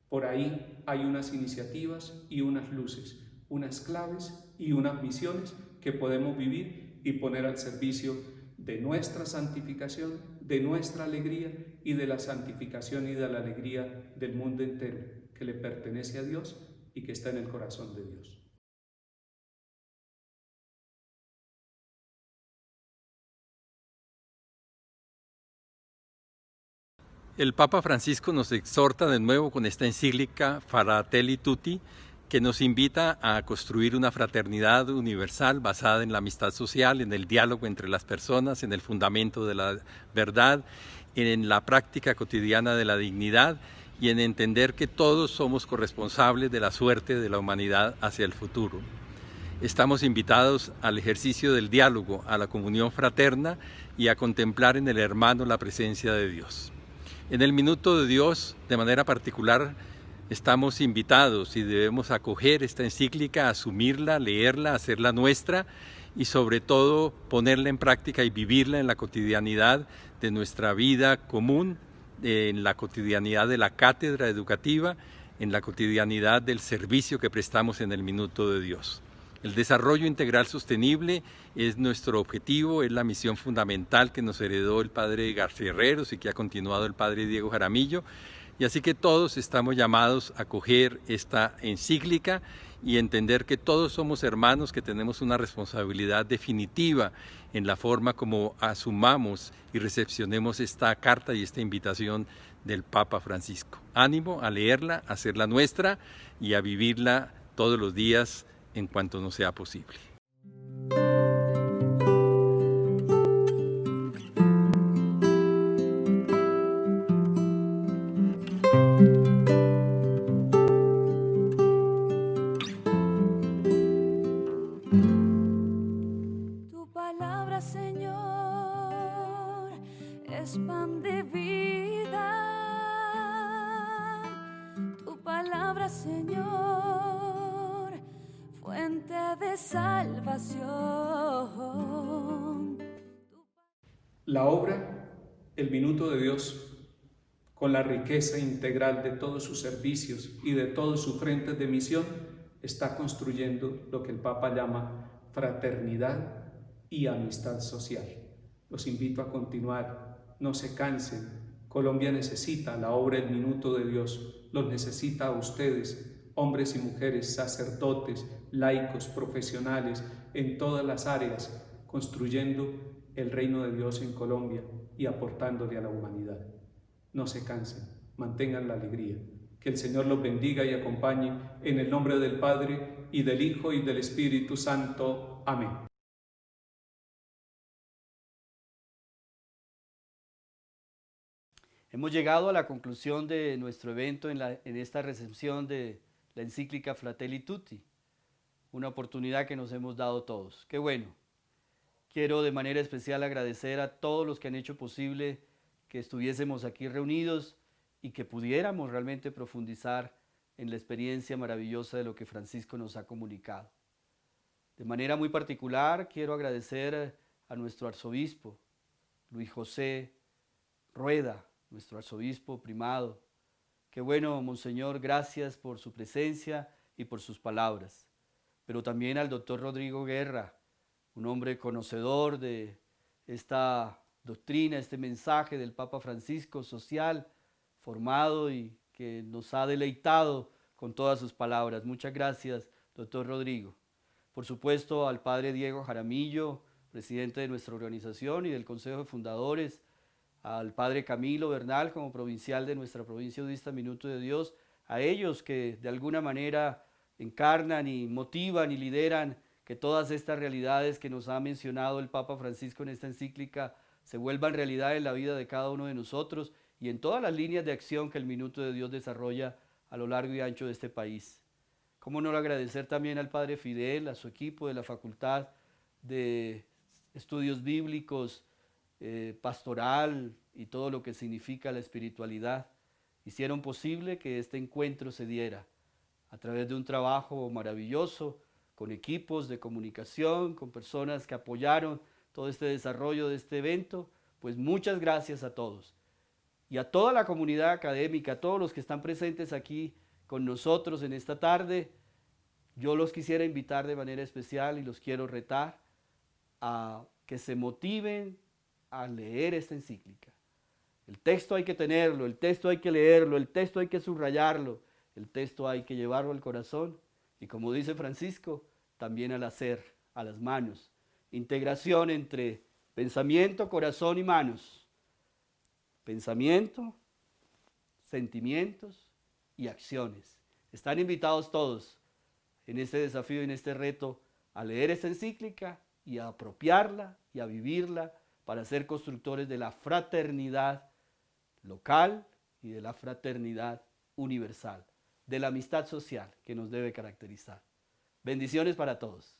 Por ahí hay unas iniciativas y unas luces, unas claves y unas misiones que podemos vivir y poner al servicio de nuestra santificación, de nuestra alegría y de la santificación y de la alegría del mundo entero, que le pertenece a Dios y que está en el corazón de Dios. El Papa Francisco nos exhorta de nuevo con esta encíclica Fratelli Tutti, que nos invita a construir una fraternidad universal basada en la amistad social, en el diálogo entre las personas, en el fundamento de la verdad en la práctica cotidiana de la dignidad y en entender que todos somos corresponsables de la suerte de la humanidad hacia el futuro. Estamos invitados al ejercicio del diálogo, a la comunión fraterna y a contemplar en el hermano la presencia de Dios. En el Minuto de Dios, de manera particular, estamos invitados y debemos acoger esta encíclica, asumirla, leerla, hacerla nuestra y sobre todo ponerla en práctica y vivirla en la cotidianidad de nuestra vida común, en la cotidianidad de la cátedra educativa, en la cotidianidad del servicio que prestamos en el Minuto de Dios. El desarrollo integral sostenible es nuestro objetivo, es la misión fundamental que nos heredó el padre García Herreros y que ha continuado el padre Diego Jaramillo. Y así que todos estamos llamados a acoger esta encíclica y entender que todos somos hermanos, que tenemos una responsabilidad definitiva en la forma como asumamos y recepcionemos esta carta y esta invitación del Papa Francisco. Ánimo a leerla, a hacerla nuestra y a vivirla todos los días en cuanto nos sea posible. Tu palabra, Señor, es pan de vida. Tu palabra, Señor, fuente de salvación. La obra, el Minuto de Dios, con la riqueza integral de todos sus servicios y de todos sus frentes de misión, está construyendo lo que el Papa llama fraternidad y amistad social. Los invito a continuar, no se cansen. Colombia necesita la obra El Minuto de Dios, los necesita a ustedes, hombres y mujeres, sacerdotes, laicos, profesionales, en todas las áreas, construyendo el reino de Dios en Colombia y aportándole a la humanidad. No se cansen, mantengan la alegría. Que el Señor los bendiga y acompañe en el nombre del Padre, y del Hijo, y del Espíritu Santo. Amén. Hemos llegado a la conclusión de nuestro evento en esta recepción de la encíclica Fratelli Tutti, una oportunidad que nos hemos dado todos. ¡Qué bueno! Quiero de manera especial agradecer a todos los que han hecho posible que estuviésemos aquí reunidos y que pudiéramos realmente profundizar en la experiencia maravillosa de lo que Francisco nos ha comunicado. De manera muy particular quiero agradecer a nuestro arzobispo, Luis José Rueda, nuestro arzobispo primado. Qué bueno, Monseñor, gracias por su presencia y por sus palabras. Pero también al doctor Rodrigo Guerra, un hombre conocedor de esta doctrina, este mensaje del Papa Francisco social, formado y que nos ha deleitado con todas sus palabras. Muchas gracias, doctor Rodrigo. Por supuesto, al padre Diego Jaramillo, presidente de nuestra organización y del Consejo de Fundadores, al padre Camilo Bernal como provincial de nuestra provincia budista Minuto de Dios, a ellos que de alguna manera encarnan y motivan y lideran que todas estas realidades que nos ha mencionado el Papa Francisco en esta encíclica se vuelvan realidad en la vida de cada uno de nosotros y en todas las líneas de acción que el Minuto de Dios desarrolla a lo largo y ancho de este país. ¿Cómo no agradecer también al padre Fidel, a su equipo de la Facultad de Estudios Bíblicos, pastoral y todo lo que significa la espiritualidad? Hicieron posible que este encuentro se diera a través de un trabajo maravilloso, con equipos de comunicación, con personas que apoyaron todo este desarrollo de este evento. Pues muchas gracias a todos. Y a toda la comunidad académica, a todos los que están presentes aquí con nosotros en esta tarde, yo los quisiera invitar de manera especial y los quiero retar a que se motiven a leer esta encíclica. El texto hay que tenerlo, el texto hay que leerlo, el texto hay que subrayarlo, el texto hay que llevarlo al corazón y, como dice Francisco, también al hacer, a las manos. Integración entre pensamiento, corazón y manos. Pensamiento, sentimientos y acciones. Están invitados todos en este desafío, en este reto, a leer esta encíclica y a apropiarla y a vivirla para ser constructores de la fraternidad local y de la fraternidad universal, de la amistad social que nos debe caracterizar. Bendiciones para todos.